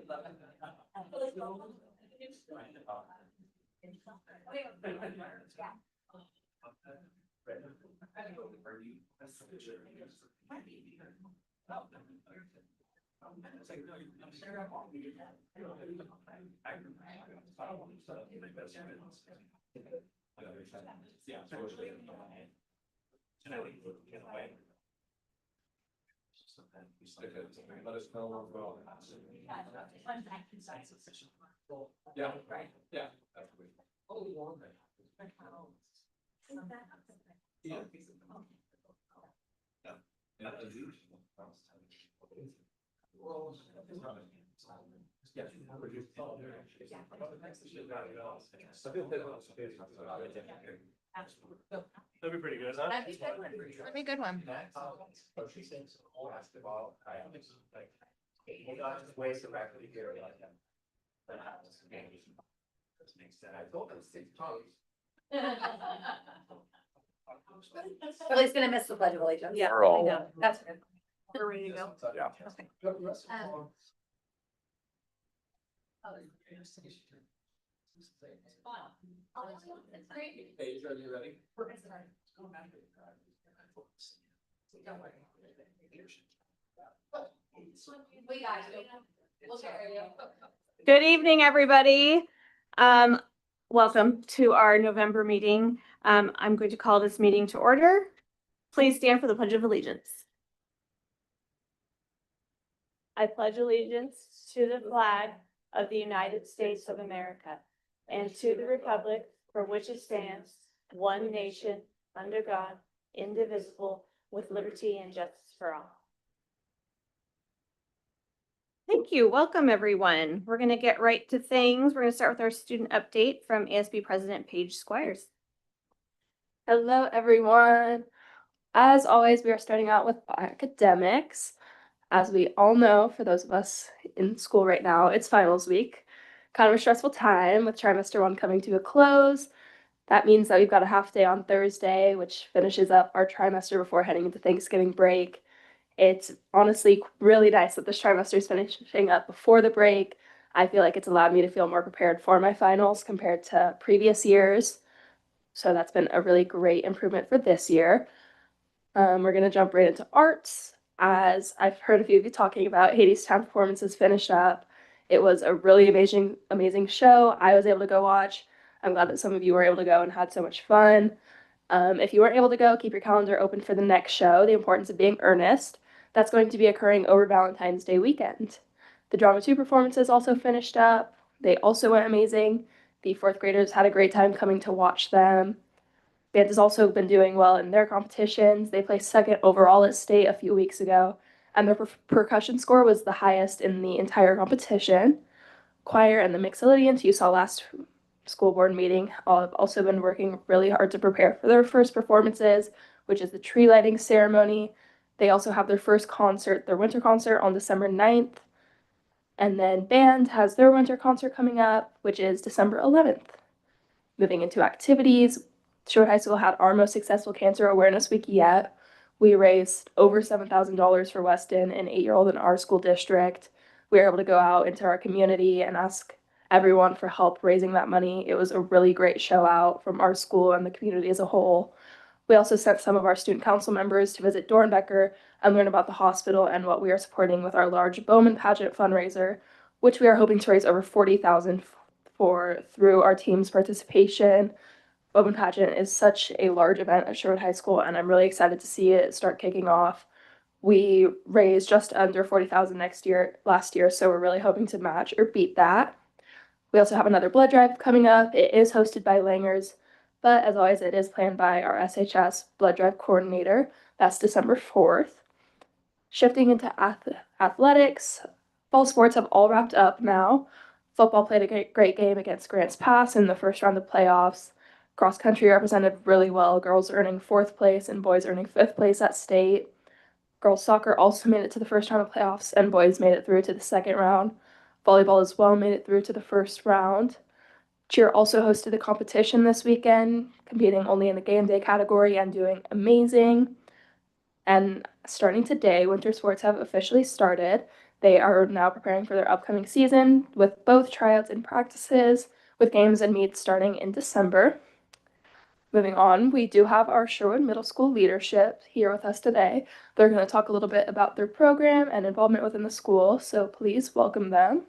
Let us know. Yeah, right. Yeah. That'd be pretty good, huh? That'd be a good one. Ways to rapidly hear it. I told them 6 times. Well, he's gonna miss the Pledge of Allegiance. Yeah, I know. That's good. We're ready to go. Yeah. Hey, are you ready? Good evening, everybody. Welcome to our November meeting. I'm going to call this meeting to order. Please stand for the Pledge of Allegiance. I pledge allegiance to the flag of the United States of America and to the republic for which it stands, one nation, under God, indivisible, with liberty and justice for all. Thank you. Welcome, everyone. We're going to get right to things. We're going to start with our student update from ASB President Paige Squires. Hello, everyone. As always, we are starting out with academics. As we all know, for those of us in school right now, it's finals week. Kind of a stressful time with trimester 1 coming to a close. That means that we've got a half day on Thursday, which finishes up our trimester before heading into Thanksgiving break. It's honestly really nice that this trimester is finishing up before the break. I feel like it's allowed me to feel more prepared for my finals compared to previous years. So that's been a really great improvement for this year. We're going to jump right into arts. As I've heard a few of you talking about, Hadestown performances finished up. It was a really amazing show. I was able to go watch. I'm glad that some of you were able to go and had so much fun. If you weren't able to go, keep your calendar open for the next show, The Importance of Being Earnest. That's going to be occurring over Valentine's Day weekend. The Drama 2 performances also finished up. They also went amazing. The 4th graders had a great time coming to watch them. Band has also been doing well in their competitions. They placed 2nd overall at state a few weeks ago, and their percussion score was the highest in the entire competition. Choir and the Mixolydians you saw last school board meeting have also been working really hard to prepare for their first performances, which is the tree lighting ceremony. They also have their first concert, their winter concert, on December 9th. And then band has their winter concert coming up, which is December 11th. Moving into activities, Sherwood High School had our most successful Cancer Awareness Week yet. We raised over $7,000 for Weston, an 8-year-old in our school district. We were able to go out into our community and ask everyone for help raising that money. It was a really great show out from our school and the community as a whole. We also sent some of our student council members to visit Dornbecker and learn about the hospital and what we are supporting with our large Bowman pageant fundraiser, which we are hoping to raise over $40,000 for through our team's participation. Bowman pageant is such a large event at Sherwood High School, and I'm really excited to see it start kicking off. We raised just under $40,000 last year, so we're really hoping to match or beat that. We also have another blood drive coming up. It is hosted by Langers, but as always, it is planned by our SHS blood drive coordinator. That's December 4th. Shifting into athletics, fall sports have all wrapped up now. Football played a great game against Grants Pass in the first round of playoffs. Cross country represented really well, girls earning 4th place and boys earning 5th place at state. Girls soccer also made it to the first round of playoffs, and boys made it through to the second round. Volleyball as well made it through to the first round. Cheer also hosted a competition this weekend, competing only in the game day category and doing amazing. And starting today, winter sports have officially started. They are now preparing for their upcoming season with both tryouts and practices, with games and meets starting in December. Moving on, we do have our Sherwood Middle School leadership here with us today. They're going to talk a little bit about their program and involvement within the school, so please welcome them.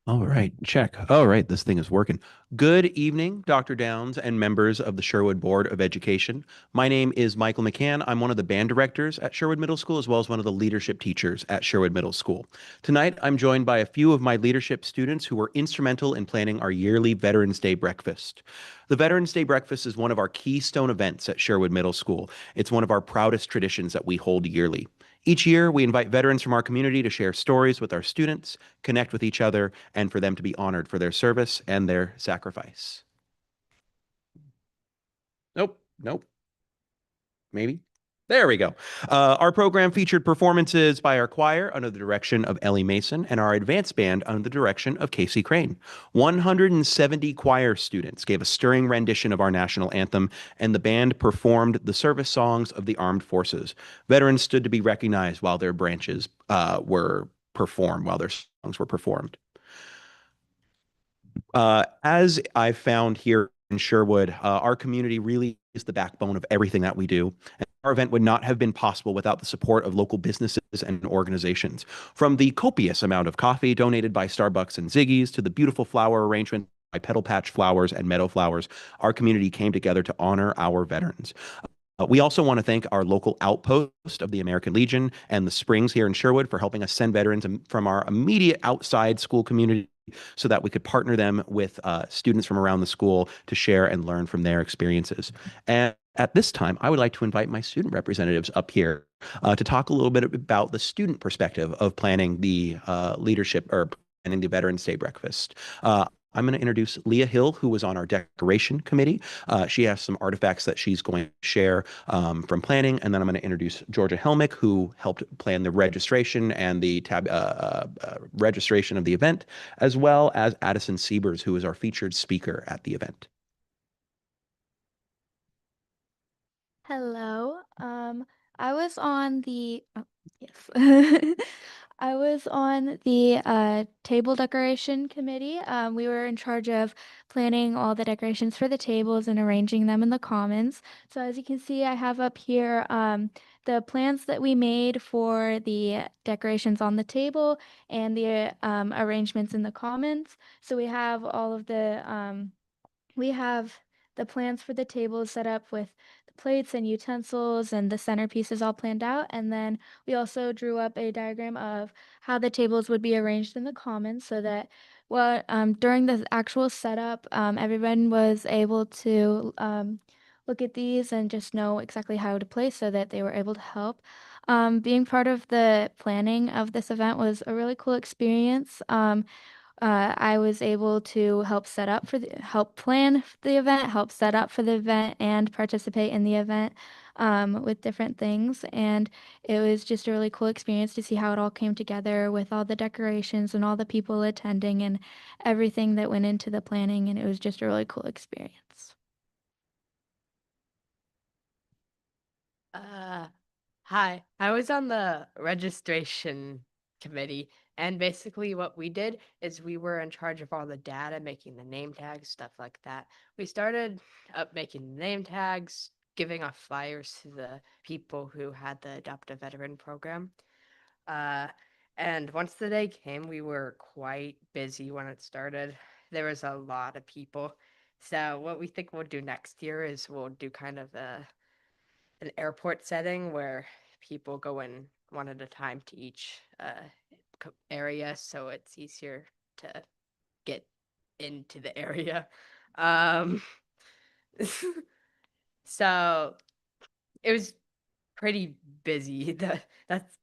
All right, check. All right, this thing is working. Good evening, Dr. Downs and members of the Sherwood Board of Education. My name is Michael McCann. I'm one of the band directors at Sherwood Middle School, as well as one of the leadership teachers at Sherwood Middle School. Tonight, I'm joined by a few of my leadership students who were instrumental in planning our yearly Veterans Day breakfast. The Veterans Day breakfast is one of our keystone events at Sherwood Middle School. It's one of our proudest traditions that we hold yearly. Each year, we invite veterans from our community to share stories with our students, connect with each other, and for them to be honored for their service and their sacrifice. Nope, nope. Maybe. There we go. Our program featured performances by our choir under the direction of Ellie Mason and our advanced band under the direction of Casey Crane. 170 choir students gave a stirring rendition of our national anthem, and the band performed the service songs of the armed forces. Veterans stood to be recognized while their branches were performed, while their songs were performed. As I found here in Sherwood, our community really is the backbone of everything that we do. And our event would not have been possible without the support of local businesses and organizations. From the copious amount of coffee donated by Starbucks and Ziggy's to the beautiful flower arrangement by Petal Patch Flowers and Meadow Flowers, our community came together to honor our veterans. We also want to thank our local outpost of the American Legion and the Springs here in Sherwood for helping us send veterans from our immediate outside school community so that we could partner them with students from around the school to share and learn from their experiences. And at this time, I would like to invite my student representatives up here to talk a little bit about the student perspective of planning the leadership or planning the Veterans Day breakfast. I'm going to introduce Leah Hill, who was on our decoration committee. She has some artifacts that she's going to share from planning. And then I'm going to introduce Georgia Helmick, who helped plan the registration and the registration of the event, as well as Addison Siebers, who is our featured speaker at the event. Hello. I was on the yes. I was on the table decoration committee. We were in charge of planning all the decorations for the tables and arranging them in the commons. So as you can see, I have up here the plans that we made for the decorations on the table and the arrangements in the commons. So we have all of the we have the plans for the tables set up with the plates and utensils and the centerpieces all planned out. And then we also drew up a diagram of how the tables would be arranged in the commons so that during the actual setup, everyone was able to look at these and just know exactly how to place so that they were able to help. Being part of the planning of this event was a really cool experience. I was able to help plan the event, help set up for the event, and participate in the event with different things. And it was just a really cool experience to see how it all came together with all the decorations and all the people attending and everything that went into the planning. And it was just a really cool experience. Hi, I was on the registration committee, and basically what we did is we were in charge of all the data, making the name tags, stuff like that. We started up making name tags, giving off flyers to the people who had the Adopt a Veteran program. And once the day came, we were quite busy when it started. There was a lot of people. So what we think we'll do next year is we'll do kind of an airport setting where people go in one at a time to each area, so it's easier to get into the area. So it was pretty busy. That's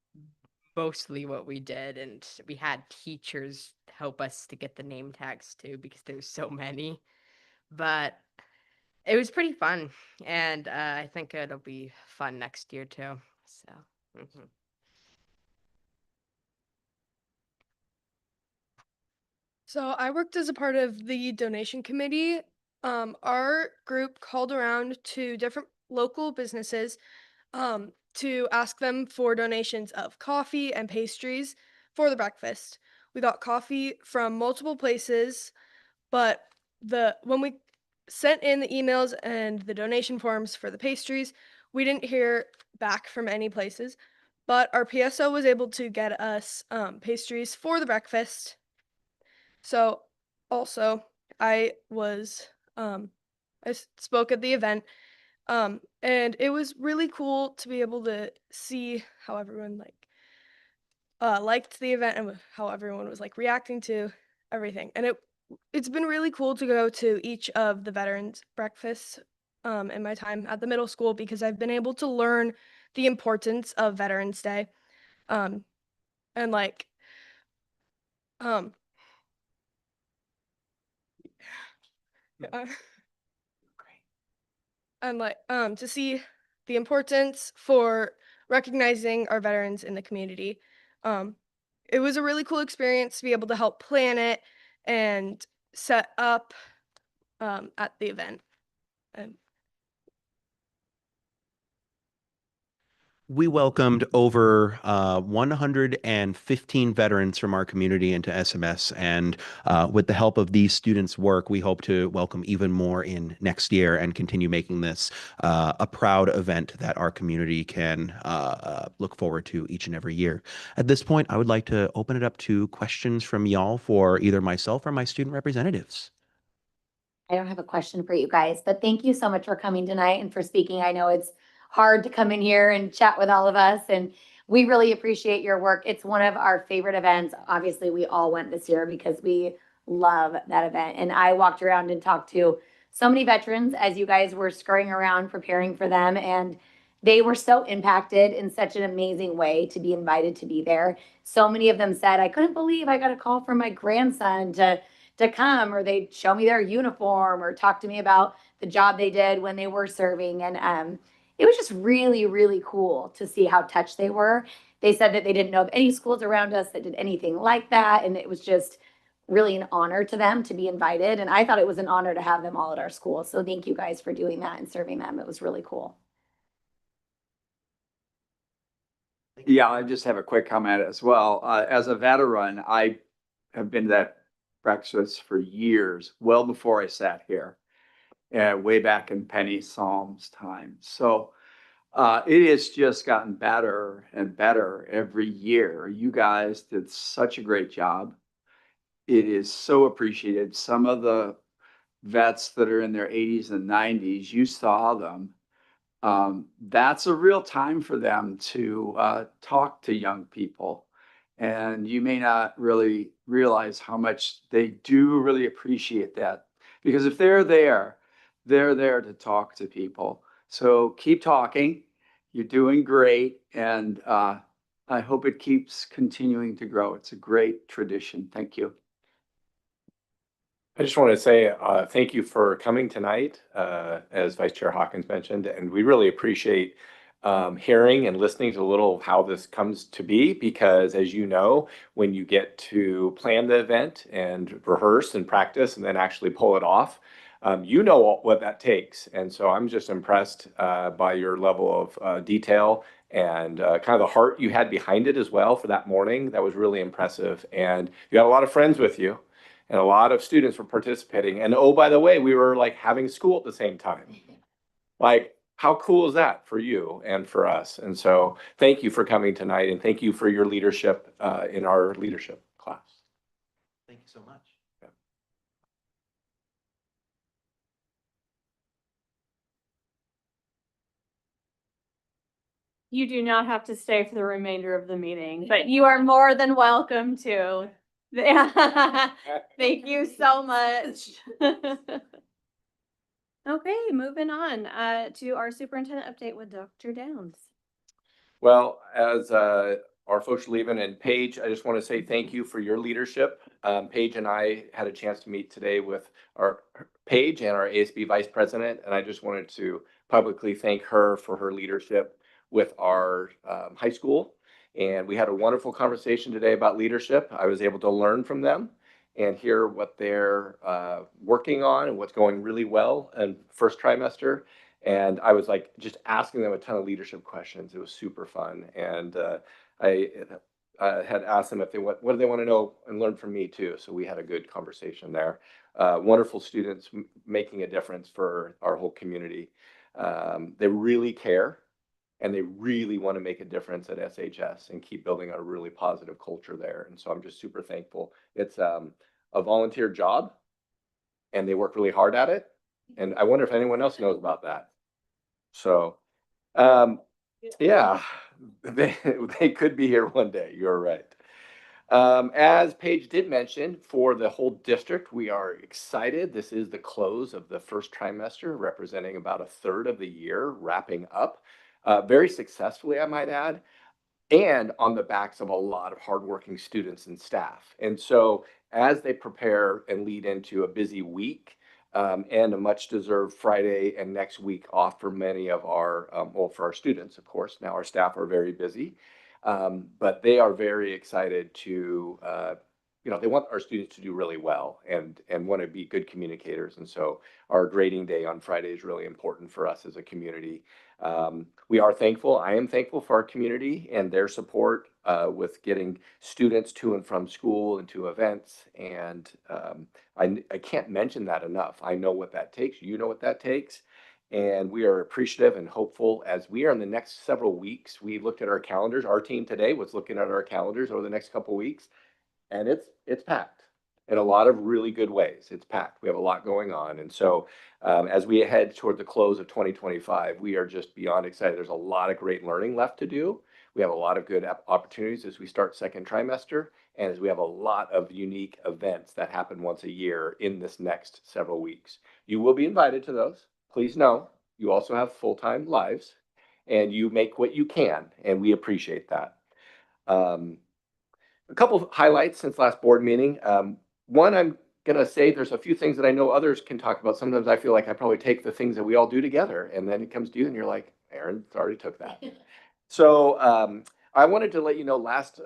mostly what we did, and we had teachers help us to get the name tags too because there's so many. But it was pretty fun, and I think it'll be fun next year too. So, So I worked as a part of the donation committee. Our group called around to different local businesses to ask them for donations of coffee and pastries for the breakfast. We got coffee from multiple places, but when we sent in the emails and the donation forms for the pastries, we didn't hear back from any places. But our PSO was able to get us pastries for the breakfast. So also, I was spoke at the event, and it was really cool to be able to see how everyone liked the event and how everyone was like reacting to everything. And it's been really cool to go to each of the veterans breakfasts in my time at the middle school, because I've been able to learn the importance of Veterans Day, and like um uh, and to see the importance for recognizing our veterans in the community. Um, it was a really cool experience to be able to help plan it and set up at the event. And We welcomed over 115 veterans from our community into SMS, and with the help of these students' work, we hope to welcome even more in next year and continue making this a proud event that our community can look forward to each and every year. At this point, I would like to open it up to questions from y'all for either myself or my student representatives. I don't have a question for you guys, but thank you so much for coming tonight and for speaking. I know it's hard to come in here and chat with all of us, and we really appreciate your work. It's one of our favorite events. Obviously, we all went this year because we love that event. And I walked around and talked to so many veterans as you guys were scurrying around preparing for them, and they were so impacted in such an amazing way to be invited to be there. So many of them said, I couldn't believe I got a call from my grandson to come, or they'd show me their uniform or talk to me about the job they did when they were serving. And it was just really, really cool to see how touched they were. They said that they didn't know of any schools around us that did anything like that. And it was just really an honor to them to be invited. And I thought it was an honor to have them all at our school. So thank you guys for doing that and serving them. It was really cool. Yeah, I just have a quick comment as well. As a veteran, I have been to that breakfast for years, well before I sat here, way back in Penny Psalm's time. So it has just gotten better and better every year. You guys did such a great job. It is so appreciated. Some of the vets that are in their 80s and 90s, you saw them. That's a real time for them to talk to young people. And you may not really realize how much they do really appreciate that. Because if they're there to talk to people. So keep talking. You're doing great. And I hope it keeps continuing to grow. It's a great tradition. Thank you. I just want to say thank you for coming tonight, as Vice Chair Hawkins mentioned, and we really appreciate hearing and listening to a little how this comes to be, because as you know, when you get to plan the event and rehearse and practice and then actually pull it off, you know what that takes. And so I'm just impressed by your level of detail and kind of the heart you had behind it as well for that morning. That was really impressive. And you had a lot of friends with you. And a lot of students were participating. And oh, by the way, we were like having school at the same time. Like, how cool is that for you and for us? And so thank you for coming tonight, and thank you for your leadership in our leadership class. Thank you so much. Yeah. You do not have to stay for the remainder of the meeting, but you are more than welcome to. Thank you so much. Okay, moving on to our superintendent update with Dr. Downs. Well, as our folks are leaving, and Paige, I just want to say thank you for your leadership. Paige and I had a chance to meet today with our Paige and our ASB vice president, and I just wanted to publicly thank her for her leadership with our high school. And we had a wonderful conversation today about leadership. I was able to learn from them and hear what they're working on and what's going really well in first trimester. And I was like just asking them a ton of leadership questions. It was super fun. And I had asked them if they what do they want to know and learn from me too. So we had a good conversation there. Wonderful students making a difference for our whole community. They really care and they really want to make a difference at SHS and keep building a really positive culture there. And so I'm just super thankful. It's a volunteer job and they work really hard at it. And I wonder if anyone else knows about that. So, yeah, they could be here one day. You're right. As Paige did mention, for the whole district, we are excited. This is the close of the first trimester, representing about a third of the year, wrapping up very successfully, I might add, and on the backs of a lot of hardworking students and staff. And so as they prepare and lead into a busy week, and a much deserved Friday and next week off for many of our, well, for our students, of course. Now our staff are very busy, but they are very excited to, they want our students to do really well and want to be good communicators. And so our grading day on Friday is really important for us as a community. We are thankful. I am thankful for our community and their support with getting students to and from school and to events. And I can't mention that enough. I know what that takes. You know what that takes. And we are appreciative and hopeful as we are in the next several weeks. We looked at our calendars. Our team today was looking at our calendars over the next couple of weeks, and it's packed in a lot of really good ways. It's packed. We have a lot going on. And so as we head toward the close of 2025, we are just beyond excited. There's a lot of great learning left to do. We have a lot of good opportunities as we start second trimester, and as we have a lot of unique events that happen once a year in this next several weeks. You will be invited to those. Please know you also have full-time lives and you make what you can, and we appreciate that. A couple of highlights since last board meeting. One, I'm gonna say there's a few things that I know others can talk about. Sometimes I feel like I probably take the things that we all do together, and then it comes to you and you're like, Aaron already took that. So I wanted to let you know last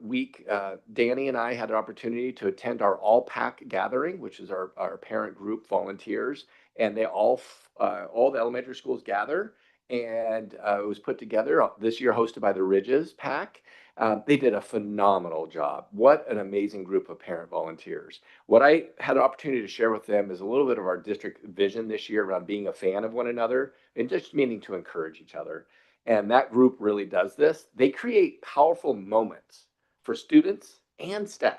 week, Danny and I had an opportunity to attend our all-pack gathering, which is our parent group volunteers, and they all the elementary schools gather, and it was put together this year, hosted by the Ridges Pack. They did a phenomenal job. What an amazing group of parent volunteers. What I had an opportunity to share with them is a little bit of our district vision this year around being a fan of one another and just meaning to encourage each other. And that group really does this. They create powerful moments for students and staff.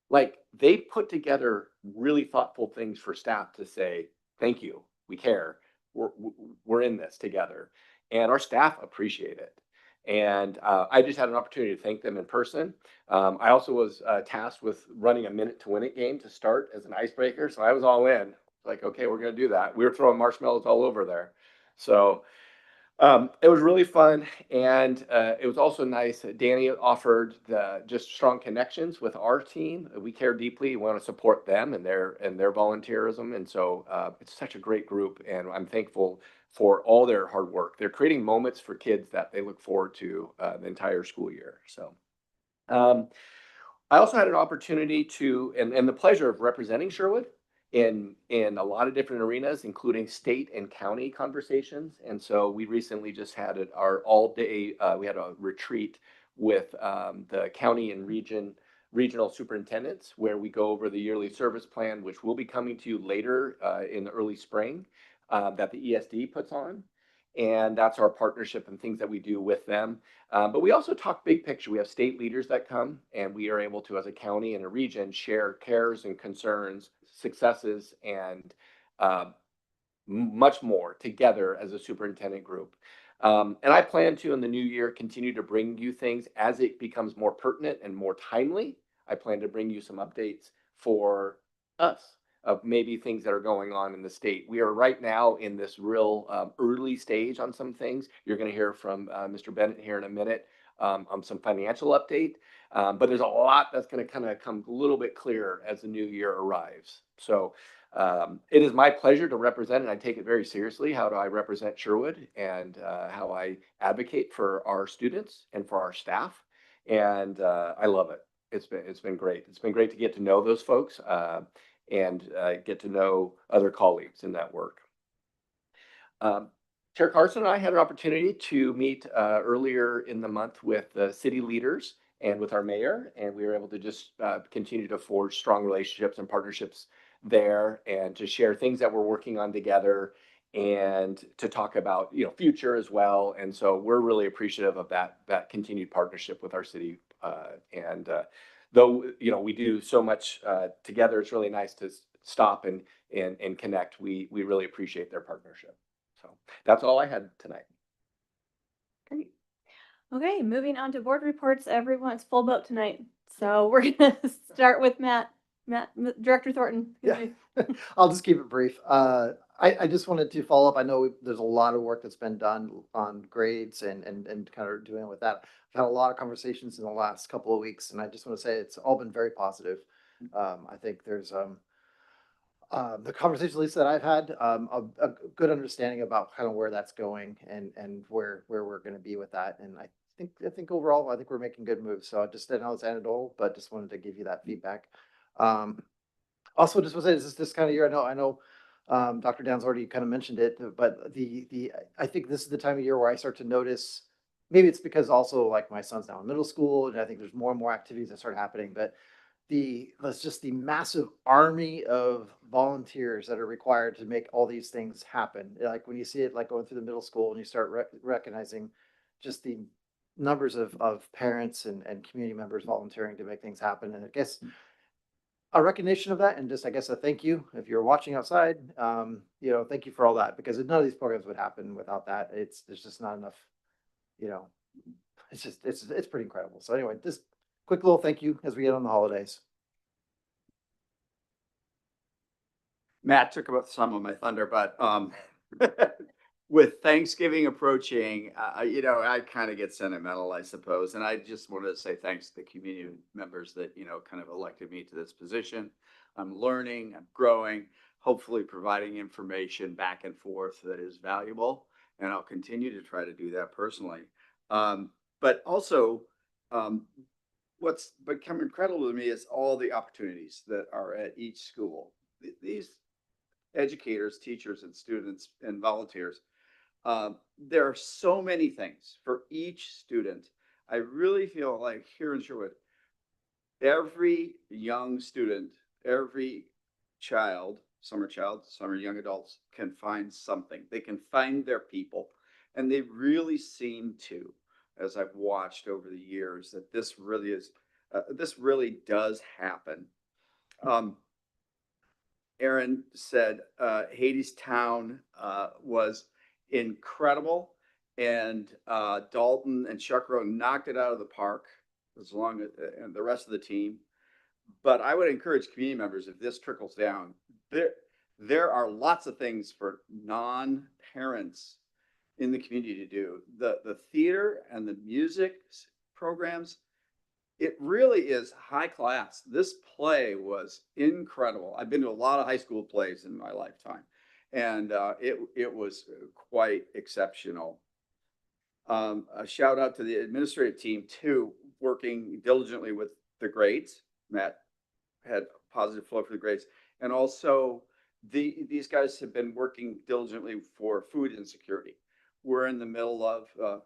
Like they put together really thoughtful things for staff to say, thank you, we care, we're in this together. And our staff appreciate it. And I just had an opportunity to thank them in person. I also was tasked with running a minute to win it game to start as an icebreaker. So I was all in, like, okay, we're going to do that. We were throwing marshmallows all over there. So it was really fun. And it was also nice. Danny offered just strong connections with our team. We care deeply. We want to support them and their volunteerism. And so it's such a great group. And I'm thankful for all their hard work. They're creating moments for kids that they look forward to the entire school year. So I also had an opportunity to, and the pleasure of representing Sherwood in a lot of different arenas, including state and county conversations. And so we recently just had our all-day, we had a retreat with the county and regional superintendents, where we go over the yearly service plan, which will be coming to you later in the early spring, that the ESD puts on. And that's our partnership and things that we do with them. But we also talk big picture. We have state leaders that come, and we are able to, as a county and a region, share cares and concerns, successes, and much more together as a superintendent group. And I plan to, in the new year, continue to bring you things as it becomes more pertinent and more timely. I plan to bring you some updates for us of maybe things that are going on in the state. We are right now in this real early stage on some things. You're going to hear from Mr. Bennett here in a minute on some financial update. But there's a lot that's going to kind of come a little bit clearer as the new year arrives. So it is my pleasure to represent, and I take it very seriously. How do I represent Sherwood and how I advocate for our students and for our staff? And I love it. It's been great. It's been great to get to know those folks and get to know other colleagues in that work. Chair Carson and I had an opportunity to meet earlier in the month with the city leaders and with our mayor, and we were able to just continue to forge strong relationships and partnerships there, and to share things that we're working on together, and to talk about future as well. And so we're really appreciative of that continued partnership with our city. And though we do so much together, it's really nice to stop and connect. We really appreciate their partnership. So that's all I had tonight. Great. Okay, moving on to board reports. Everyone's full boat tonight. So we're gonna start with Matt. Director Thornton. Yeah. I'll just keep it brief. I just wanted to follow up. I know there's a lot of work that's been done on grades and kind of doing with that. I've had a lot of conversations in the last couple of weeks, and I just want to say it's all been very positive. I think there's the conversations, at least that I've had, a good understanding about kind of where that's going and where we're going to be with that. And I think overall, I think we're making good moves. So I know it's anecdotal, but just wanted to give you that feedback. Also, just want to say this kind of year. I know, Dr. Dan's already kind of mentioned it, but I think this is the time of year where I start to notice. Maybe it's because also like my son's now in middle school, and I think there's more and more activities that start happening. But let's just the massive army of volunteers that are required to make all these things happen. Like when you see it like going through the middle school, and you start recognizing just the numbers of parents and community members volunteering to make things happen. And I guess a recognition of that, and just I guess a thank you if you're watching outside. Thank you for all that, because none of these programs would happen without that. There's just not enough. It's pretty incredible. So anyway, this quick little thank you as we get on the holidays. Matt took about some of my thunder, but with Thanksgiving approaching, I kind of get sentimental, I suppose. And I just wanted to say thanks to the community members that, kind of elected me to this position. I'm learning, I'm growing, hopefully providing information back and forth that is valuable. And I'll continue to try to do that personally. But also, what's become incredible to me is all the opportunities that are at each school. These educators, teachers, and students and volunteers, there are so many things for each student. I really feel like here in Sherwood, every young student, every child, some are young adults, can find something. They can find their people. And they really seem to, as I've watched over the years, that this really does happen. Aaron said Hadestown was incredible, and Dalton and Shuckrow knocked it out of the park, and the rest of the team. But I would encourage community members, if this trickles down, there are lots of things for non-parents in the community to do. The theater and the music programs, it really is high class. This play was incredible. I've been to a lot of high school plays in my lifetime, and it was quite exceptional. A shout out to the administrative team too, working diligently with the grades. Matt had positive flow for the grades, and also these guys have been working diligently for food insecurity. We're in the middle of, a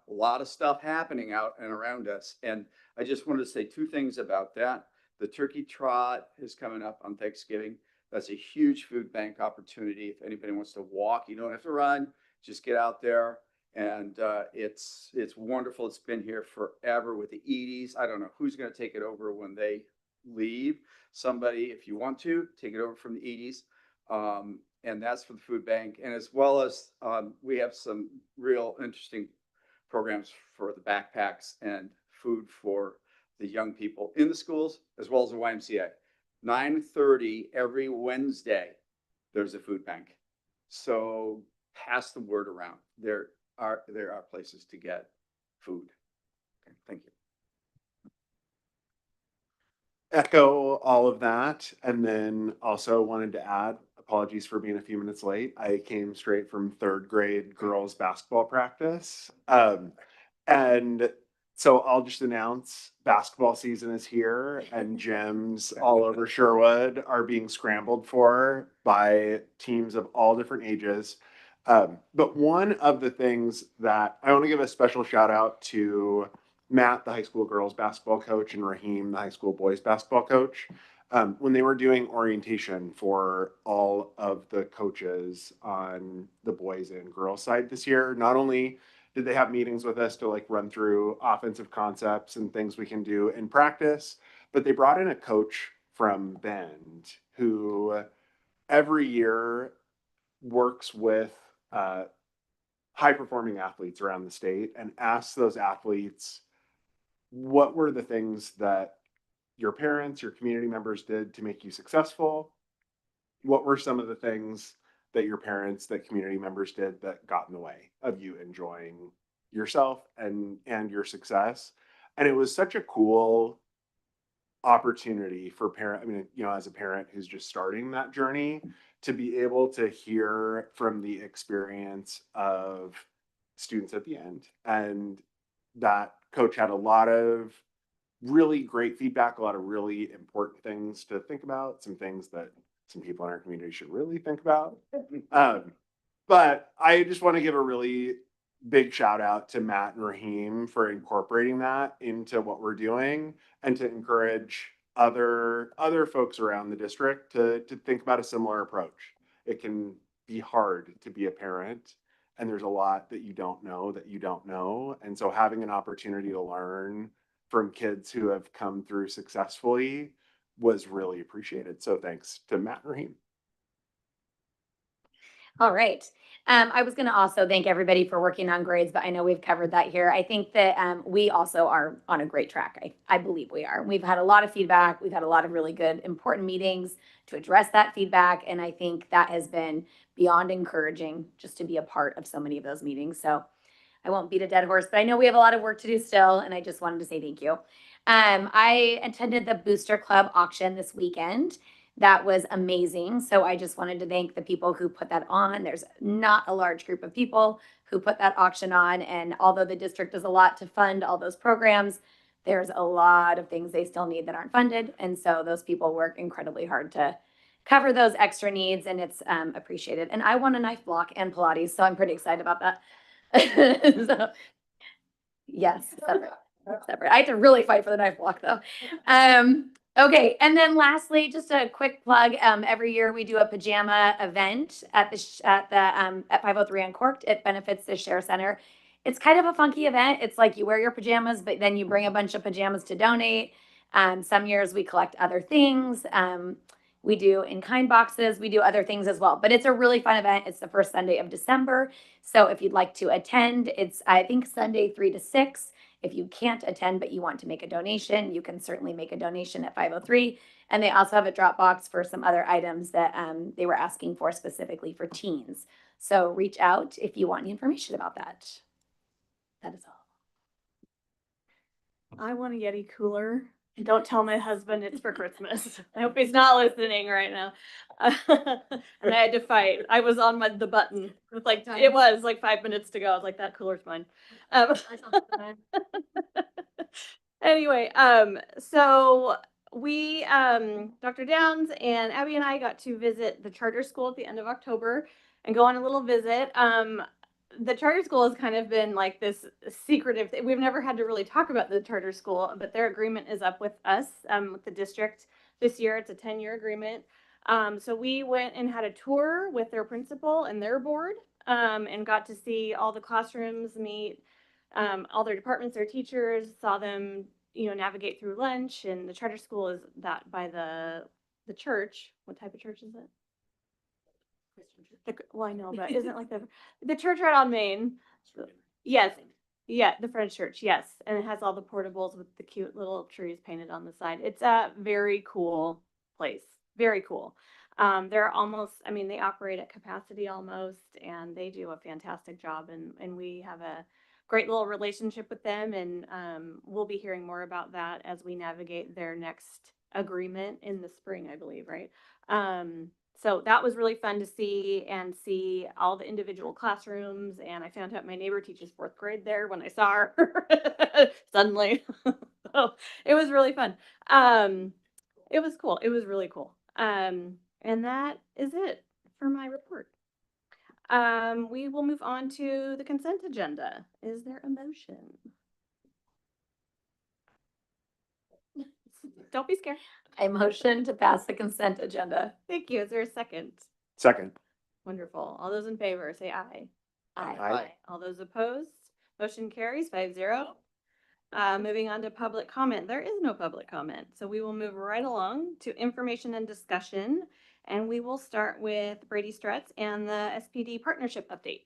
lot of stuff happening out and around us. And I just wanted to say two things about that. The turkey trot is coming up on Thanksgiving. That's a huge food bank opportunity. If anybody wants to walk, you don't have to run, just get out there. And it's wonderful. It's been here forever with the Edie's. I don't know who's going to take it over when they leave. Somebody, if you want to, take it over from the Edie's. And that's for the food bank. And as well as we have some real interesting programs for the backpacks and food for the young people in the schools, as well as the YMCA. 9:30 every Wednesday, there's a food bank. So pass the word around. There are places to get food. Okay, thank you. Echo all of that. And then also wanted to add, apologies for being a few minutes late. I came straight from third grade girls basketball practice. And so I'll just announce basketball season is here, and gyms all over Sherwood are being scrambled for by teams of all different ages. But one of the things that I want to give a special shout out to Matt, the high school girls basketball coach, and Raheem, the high school boys basketball coach. When they were doing orientation for all of the coaches on the boys and girls side this year, not only did they have meetings with us to like run through offensive concepts and things we can do in practice, but they brought in a coach from Bend who every year works with high performing athletes around the state and asks those athletes what were the things that your parents, your community members did to make you successful? What were some of the things that your parents, that community members did that got in the way of you enjoying yourself and your success? And it was such a cool opportunity for parent, I mean, you know, as a parent who's just starting that journey, to be able to hear from the experience of students at the end. And that coach had a lot of really great feedback, a lot of really important things to think about, some things that some people in our community should really think about. But I just want to give a really big shout out to Matt and Raheem for incorporating that into what we're doing and to encourage other folks around the district to think about a similar approach. It can be hard to be a parent, and there's a lot that you don't know. And so having an opportunity to learn from kids who have come through successfully was really appreciated. So thanks to Matt and Raheem. All right. I was going to also thank everybody for working on grades, but I know we've covered that here. I think that we also are on a great track. I believe we are. We've had a lot of feedback. We've had a lot of really good, important meetings to address that feedback. And I think that has been beyond encouraging just to be a part of so many of those meetings. So I won't beat a dead horse, but I know we have a lot of work to do still. And I just wanted to say thank you. I attended the Booster Club auction this weekend. That was amazing. So I just wanted to thank the people who put that on. There's not a large group of people who put that auction on. And although the district does a lot to fund all those programs, there's a lot of things they still need that aren't funded. And so those people work incredibly hard to cover those extra needs, and it's appreciated. And I won a knife block and Pilates, so I'm pretty excited about that. So, yes, separate. I had to really fight for the knife block though. Okay, and then lastly, just a quick plug. Every year we do a pajama event at at 503 Uncorked. It benefits the Share Center. It's kind of a funky event. It's like you wear your pajamas, but then you bring a bunch of pajamas to donate. Some years we collect other things. We do in-kind boxes. We do other things as well. But it's a really fun event. It's the first Sunday of December. So if you'd like to attend, it's, I think, Sunday 3 to 6. If you can't attend, but you want to make a donation, you can certainly make a donation at 503. And they also have a drop box for some other items that they were asking for specifically for teens. So reach out if you want any information about that. That is all. I want a Yeti cooler. Don't tell my husband it's for Christmas. I hope he's not listening right now. And I had to fight. I was on the button. It was like 5 minutes to go. I was like, that cooler's mine. Anyway, so we, Dr. Downs and Abby and I got to visit the charter school at the end of October and go on a little visit. The charter school has kind of been like this secretive thing. We've never had to really talk about the charter school, but their agreement is up with us, with the district this year. It's a 10-year agreement. So we went and had a tour with their principal and their board, and got to see all the classrooms, meet all their departments, their teachers, saw them, navigate through lunch. And the charter school is that by the church. What type of church is it? Well, I know, but isn't like the church right on Main? Yes, yeah, the French church, yes, and it has all the portables with the cute little trees painted on the side. It's a very cool place, very cool. They're almost, they operate at capacity almost, and they do a fantastic job, and we have a great little relationship with them, and we'll be hearing more about that as we navigate their next agreement in the spring, I believe, right? So that was really fun to see all the individual classrooms. And I found out my neighbor teaches 4th grade there when I saw her suddenly. So it was really fun. It was cool. It was really cool. And that is it for my report. We will move on to the consent agenda. Is there a motion? Don't be scared. I motion to pass the consent agenda. Thank you. Is there a second? Second. Wonderful. All those in favor, say aye. Aye. All those opposed, motion carries 5-0. Moving on to public comment. There is no public comment, so we will move right along to information and discussion. And we will start with Brady Stretz and the SPD partnership update.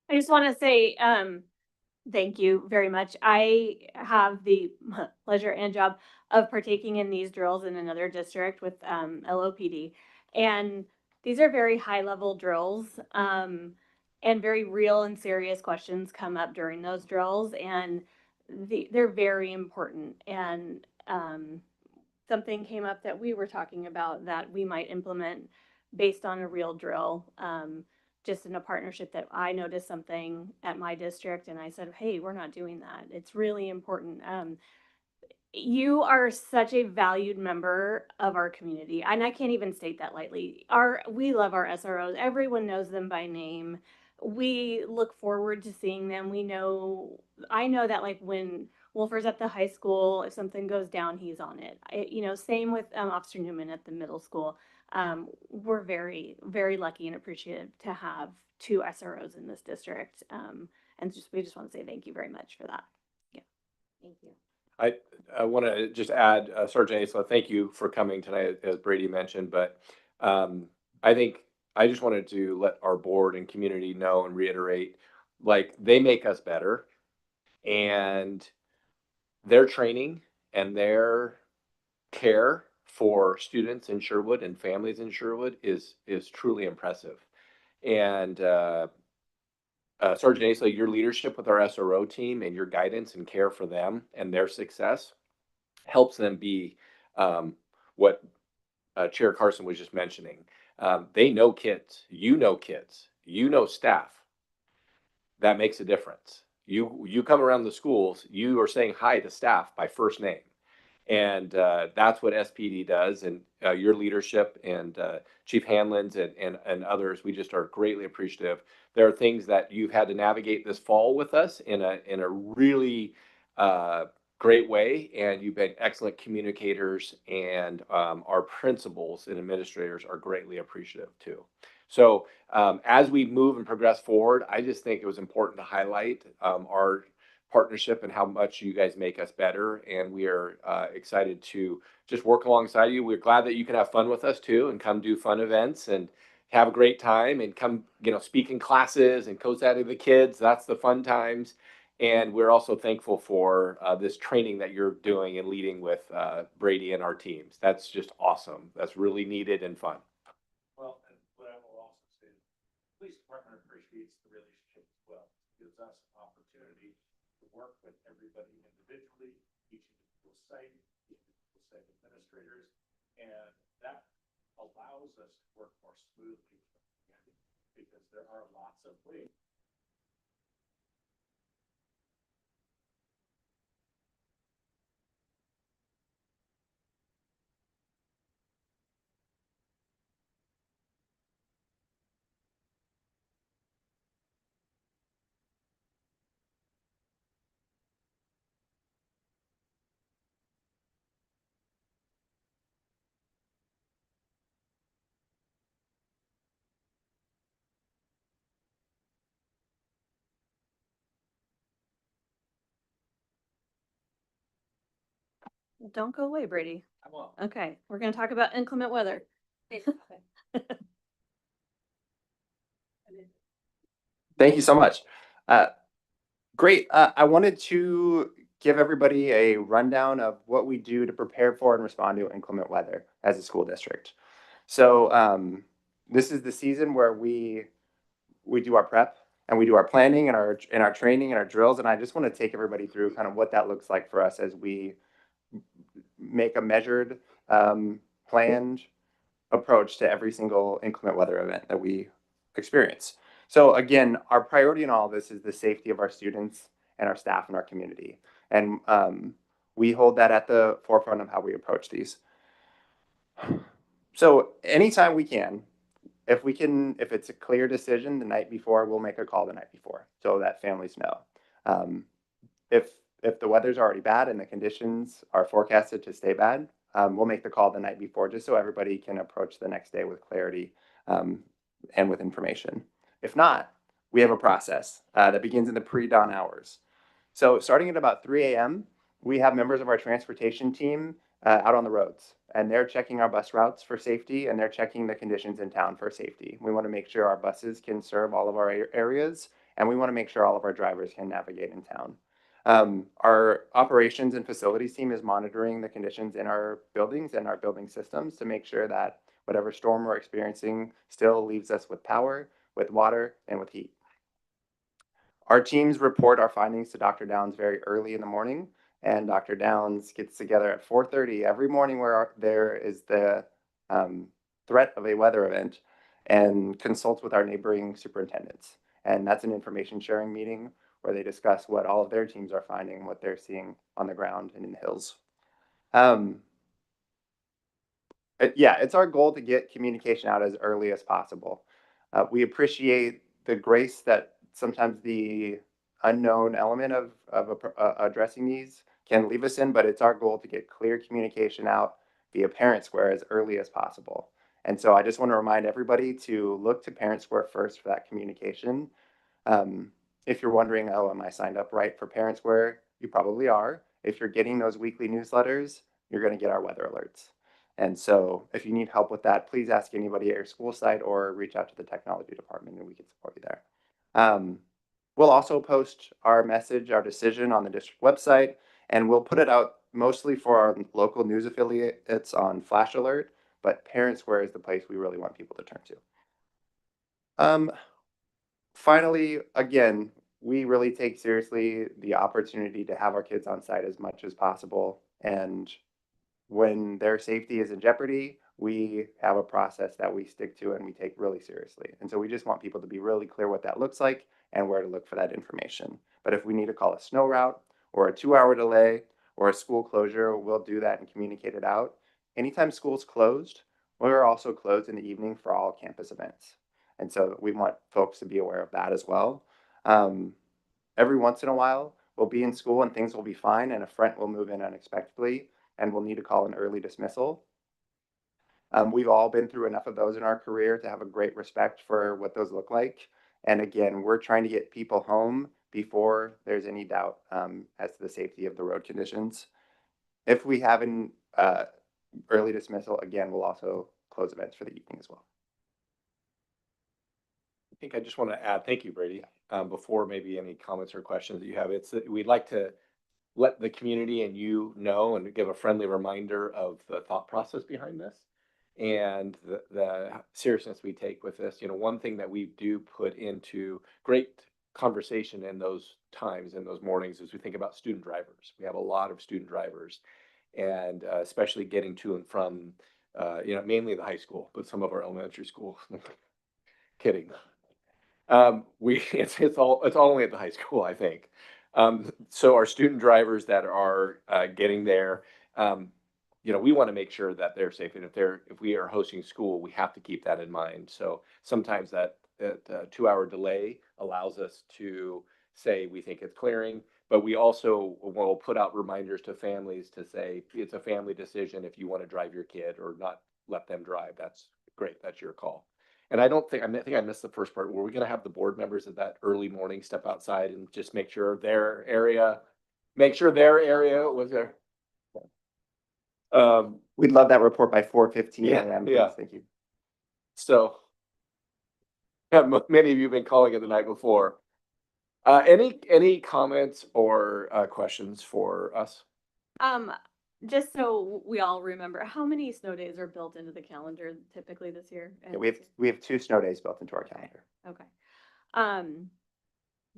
I just want to say, thank you very much. I have the pleasure and job of partaking in these drills in another district with LOPD. And these are very high level drills. and very real and serious questions come up during those drills, and they're very important. And something came up that we were talking about that we might implement based on a real drill, just in a partnership that I noticed something at my district and I said, hey, we're not doing that. It's really important. You are such a valued member of our community, and I can't even state that lightly. We love our SROs. Everyone knows them by name. We look forward to seeing them. I know that like when Wolfer's at the high school, if something goes down, he's on it. Same with Officer Newman at the middle school. We're very, very lucky and appreciative to have 2 SROs in this district. And we just want to say thank you very much for that. Yeah. Thank you. I want to just add, Sergeant Asa, thank you for coming tonight, as Brady mentioned, but I think I just wanted to let our board and community know and reiterate, like, they make us better, and their training and their care for students in Sherwood and families in Sherwood is truly impressive. And Sergeant Asa, your leadership with our SRO team and your guidance and care for them and their success helps them be what Chair Carson was just mentioning. They know kids, you know staff. That makes a difference. You come around the schools, you are saying hi to staff by first name. And that's what SPD does. And your leadership and Chief Hanlon's and others, we just are greatly appreciative. There are things that you've had to navigate this fall with us in a really great way, and you've been excellent communicators, and our principals and administrators are greatly appreciative too. So as we move and progress forward, I just think it was important to highlight our partnership and how much you guys make us better, and we are excited to just work alongside you. We're glad that you can have fun with us too and come do fun events and have a great time and come, speak in classes and coach out of the kids. That's the fun times. And we're also thankful for this training that you're doing and leading with Brady and our teams. That's just awesome. That's really needed and fun. Well, and what I will also say, the police department appreciates the relationship as well. It gives us an opportunity to work with everybody individually, each individual site administrators, and that allows us to work more smoothly because there are lots of ways. Don't go away, Brady. I won't. Okay, we're going to talk about inclement weather. Thank you so much. Great. I wanted to give everybody a rundown of what we do to prepare for and respond to inclement weather as a school district. So this is the season where we do our prep and we do our planning and our training and our drills. And I just want to take everybody through kind of what that looks like for us as we make a measured, planned approach to every single inclement weather event that we experience. So again, our priority in all of this is the safety of our students and our staff and our community. And we hold that at the forefront of how we approach these. So anytime we can, if it's a clear decision the night before, we'll make a call the night before so that families know. If the weather's already bad and the conditions are forecasted to stay bad, we'll make the call the night before just so everybody can approach the next day with clarity and with information. If not, we have a process that begins in the pre-dawn hours. So starting at about 3 a.m., we have members of our transportation team out on the roads, and they're checking our bus routes for safety, and they're checking the conditions in town for safety. We want to make sure our buses can serve all of our areas, and we want to make sure all of our drivers can navigate in town. Our operations and facilities team is monitoring the conditions in our buildings and our building systems to make sure that whatever storm we're experiencing still leaves us with power, with water, and with heat. Our teams report our findings to Dr. Downs very early in the morning, and Dr. Downs gets together at 4:30 every morning where there is the threat of a weather event and consults with our neighboring superintendents. And that's an information sharing meeting where they discuss what all of their teams are finding, what they're seeing on the ground and in the hills. Yeah, it's our goal to get communication out as early as possible. We appreciate the grace that sometimes the unknown element of addressing these can leave us in, but it's our goal to get clear communication out via Parent Square as early as possible. And so I just want to remind everybody to look to Parent Square first for that communication. If you're wondering, oh, am I signed up right for Parent Square? You probably are. If you're getting those weekly newsletters, you're going to get our weather alerts. And so if you need help with that, please ask anybody at your school site or reach out to the technology department and we can support you there. We'll also post our message, our decision on the district website, and we'll put it out mostly for our local news affiliates on Flash Alert, but Parent Square is the place we really want people to turn to. Finally, again, we really take seriously the opportunity to have our kids on site as much as possible. And when their safety is in jeopardy, we have a process that we stick to and we take really seriously. And so we just want people to be really clear what that looks like and where to look for that information. But if we need to call a snow route or a 2-hour delay or a school closure, we'll do that and communicate it out. Anytime school's closed, we're also closed in the evening for all campus events. And so we want folks to be aware of that as well. Every once in a while, we'll be in school and things will be fine and a friend will move in unexpectedly and we'll need to call an early dismissal. We've all been through enough of those in our career to have a great respect for what those look like. And again, we're trying to get people home before there's any doubt as to the safety of the road conditions. If we have an early dismissal, again, we'll also close events for the evening as well. I think I just want to add, thank you, Brady. Before maybe any comments or questions that you have, it's that we'd like to let the community and you know and give a friendly reminder of the thought process behind this and the seriousness we take with this. You know, one thing that we do put into great conversation in those times, in those mornings, is we think about student drivers. We have a lot of student drivers, and especially getting to and from, you know, mainly the high school, but some of our elementary school. Kidding. It's only at the high school, I think. So our student drivers that are getting there, you know, we want to make sure that they're safe. And if we are hosting school, we have to keep that in mind. So sometimes that 2-hour delay allows us to say we think it's clearing, but we also will put out reminders to families to say it's a family decision if you want to drive your kid or not let them drive. That's great. That's your call. And I think I missed the first part. Were we going to have the board members at that early morning step outside and just make sure their area was there? We'd love that report by 4:15 a.m. Yeah. Thank you. So, many of you have been calling it the night before. Any comments or questions for us? Just so we all remember, how many snow days are built into the calendar typically this year? Yeah, we have 2 snow days built into our calendar. Okay.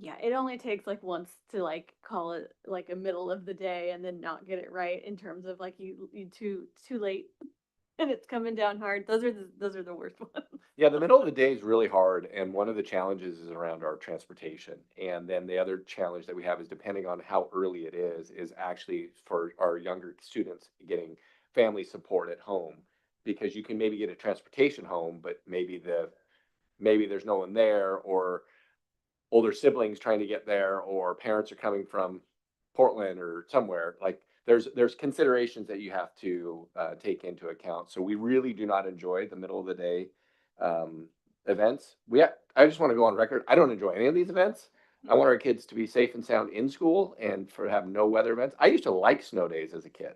Yeah, it only takes like once to like call it like a middle of the day and then not get it right in terms of like you too late and it's coming down hard. Those are the worst ones. Yeah, the middle of the day is really hard, and one of the challenges is around our transportation. And then the other challenge that we have is depending on how early it is actually for our younger students getting family support at home, because you can maybe get a transportation home, but maybe there's no one there, or older siblings trying to get there, or parents are coming from Portland or somewhere. Like there's considerations that you have to take into account. So we really do not enjoy the middle of the day events. I just want to go on record. I don't enjoy any of these events. I want our kids to be safe and sound in school and for have no weather events. I used to like snow days as a kid.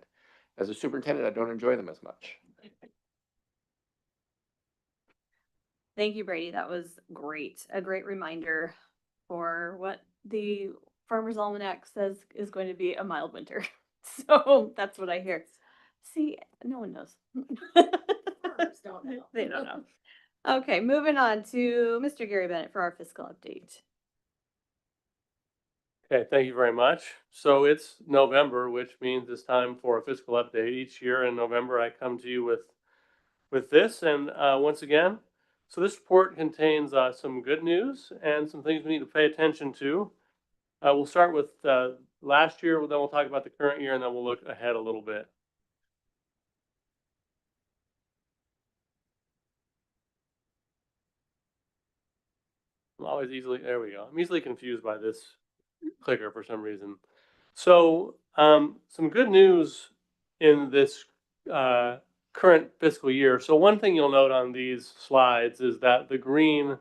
As a superintendent, I don't enjoy them as much. Thank you, Brady. That was great. A great reminder for what the Farmer's Almanac says is going to be a mild winter. So that's what I hear. See, no one knows. Farmers don't know. They don't know. Okay, moving on to Mr. Gary Bennett for our fiscal update. Okay, thank you very much. So it's November, which means it's time for a fiscal update. Each year in November, I come to you with this, and once again, so this report contains some good news and some things we need to pay attention to. We'll start with last year, then we'll talk about the current year, and then we'll look ahead a little bit. There we go. I'm easily confused by this clicker for some reason. So, some good news in this current fiscal year. So one thing you'll note on these slides is that the green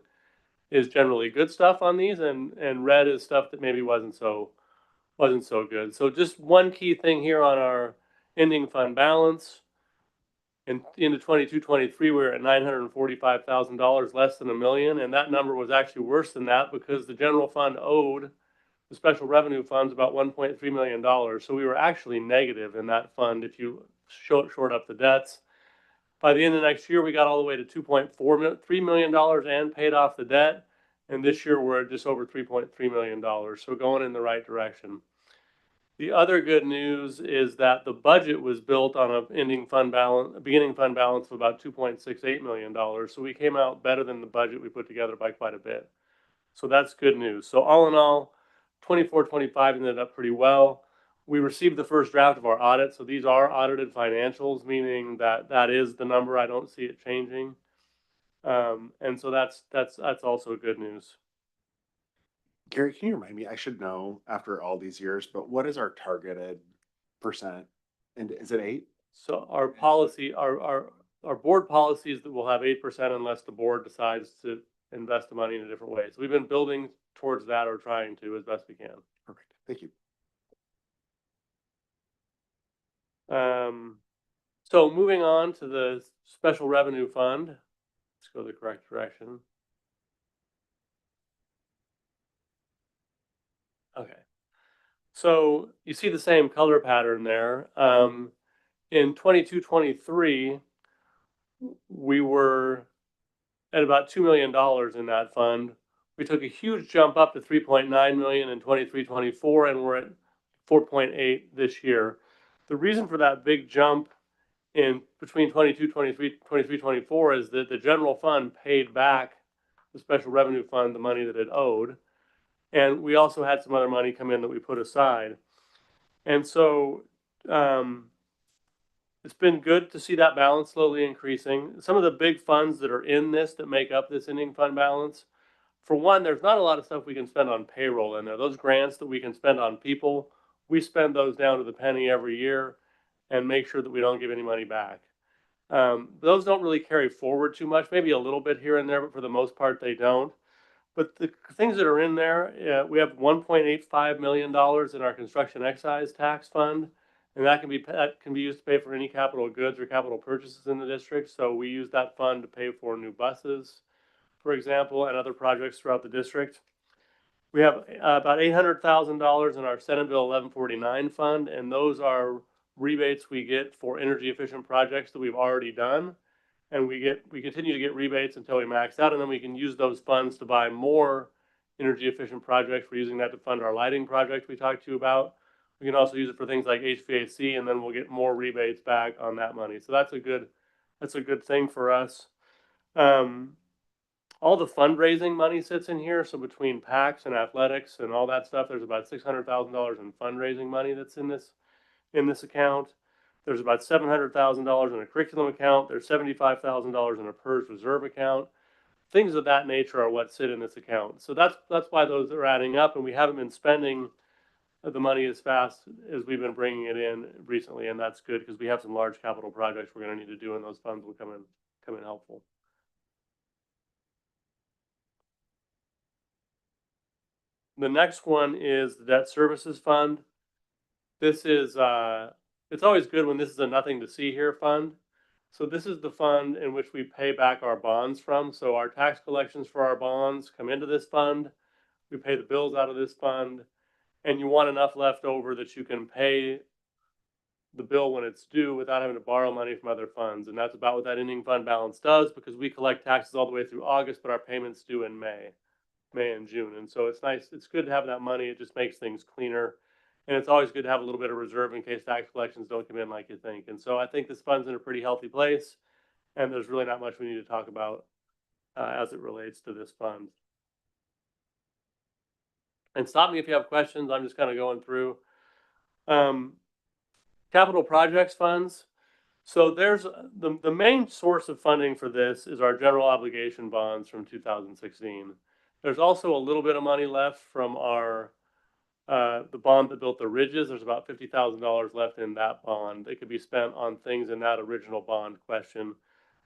is generally good stuff on these, and red is stuff that maybe wasn't so good. So just one key thing here on our ending fund balance. Into 22-23, we were at $945,000, less than $1 million, and that number was actually worse than that because the general fund owed the special revenue funds about $1.3 million. So we were actually negative in that fund if you short up the debts. By the end of next year, we got all the way to $2.3 million and paid off the debt. And this year we're at just over $3.3 million. So going in the right direction. The other good news is that the budget was built on a beginning fund balance of about $2.68 million. So we came out better than the budget we put together by quite a bit. So that's good news. So all in all, 24-25 ended up pretty well. We received the first draft of our audit. So these are audited financials, meaning that that is the number. I don't see it changing. And so that's also good news. Gary, can you remind me? I should know after all these years, but what is our targeted percent? And is it 8? So our policy, our board policy is that we'll have 8% unless the board decides to invest the money in a different way. So we've been building towards that, or trying to, as best we can. Perfect. Thank you. So moving on to the special revenue fund. Let's go the correct direction. Okay. So you see the same color pattern there. In 22-23, we were at about $2 million in that fund. We took a huge jump up to 3.9 million in 23-24, and we're at 4.8 this year. The reason for that big jump in between 23-24 is that the general fund paid back the special revenue fund the money that it owed. And we also had some other money come in that we put aside. And so it's been good to see that balance slowly increasing. Some of the big funds that are in this that make up this ending fund balance, for one, there's not a lot of stuff we can spend on payroll in there. Those grants that we can spend on people, we spend those down to the penny every year and make sure that we don't give any money back. Those don't really carry forward too much, maybe a little bit here and there, but for the most part, they don't. But the things that are in there, we have $1.85 million in our construction excise tax fund, and that can be used to pay for any capital goods or capital purchases in the district. So we use that fund to pay for new buses, for example, and other projects throughout the district. We have about $800,000 in our Senate Bill 1149 fund, and those are rebates we get for energy efficient projects that we've already done. And we continue to get rebates until we max out, and then we can use those funds to buy more energy efficient projects. We're using that to fund our lighting project we talked to you about. We can also use it for things like HVAC, and then we'll get more rebates back on that money. So that's a good thing for us. All the fundraising money sits in here. So between PACs and athletics and all that stuff, there's about $600,000 in fundraising money that's in this account. There's about $700,000 in a curriculum account. There's $75,000 in a PERS reserve account. Things of that nature are what sit in this account. So that's why those are adding up, and we haven't been spending the money as fast as we've been bringing it in recently, and that's good because we have some large capital projects we're going to need to do, and those funds will come in helpful. The next one is the debt services fund. This is it's always good when this is a nothing to see here fund. So this is the fund in which we pay back our bonds from. So our tax collections for our bonds come into this fund. We pay the bills out of this fund, and you want enough left over that you can pay the bill when it's due without having to borrow money from other funds. And that's about what that ending fund balance does, because we collect taxes all the way through August, but our payments due in May. May and June. And so it's nice, it's good to have that money. It just makes things cleaner. And it's always good to have a little bit of reserve in case tax collections don't come in like you think. And so I think this fund's in a pretty healthy place. And there's really not much we need to talk about as it relates to this fund. And stop me if you have questions. I'm just kind of going through. Capital projects funds. So there's the main source of funding for this is our general obligation bonds from 2016. There's also a little bit of money left from our the bond that built the ridges. There's about $50,000 left in that bond. It could be spent on things in that original bond question.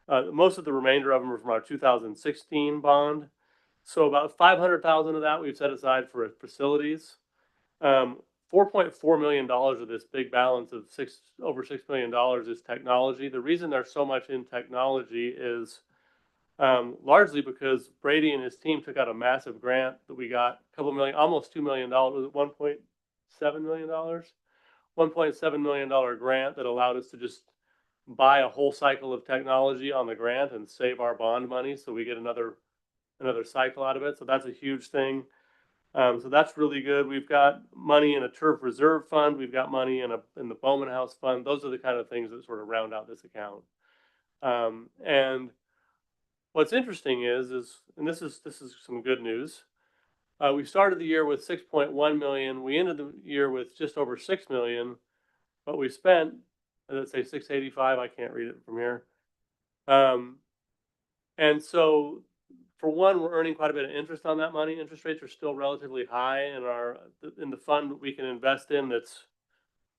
Most of the remainder of them are from our 2016 bond. So about 500,000 of that we've set aside for facilities. $4.4 million of this big balance of over $6 million is technology. The reason there's so much in technology is largely because Brady and his team took out a massive grant that we got, a couple million, almost $2 million. Was it $1.7 million? $1.7 million grant that allowed us to just buy a whole cycle of technology on the grant and save our bond money, so we get another cycle out of it. So that's a huge thing. So that's really good. We've got money in a turf reserve fund. We've got money in the Bowman House fund. Those are the kind of things that sort of round out this account. And what's interesting is, and this is some good news. We started the year with 6.1 million. We ended the year with just over 6 million, but we spent, let's say 685. I can't read it from here. And so for one, we're earning quite a bit of interest on that money. Interest rates are still relatively high in the fund that we can invest in that's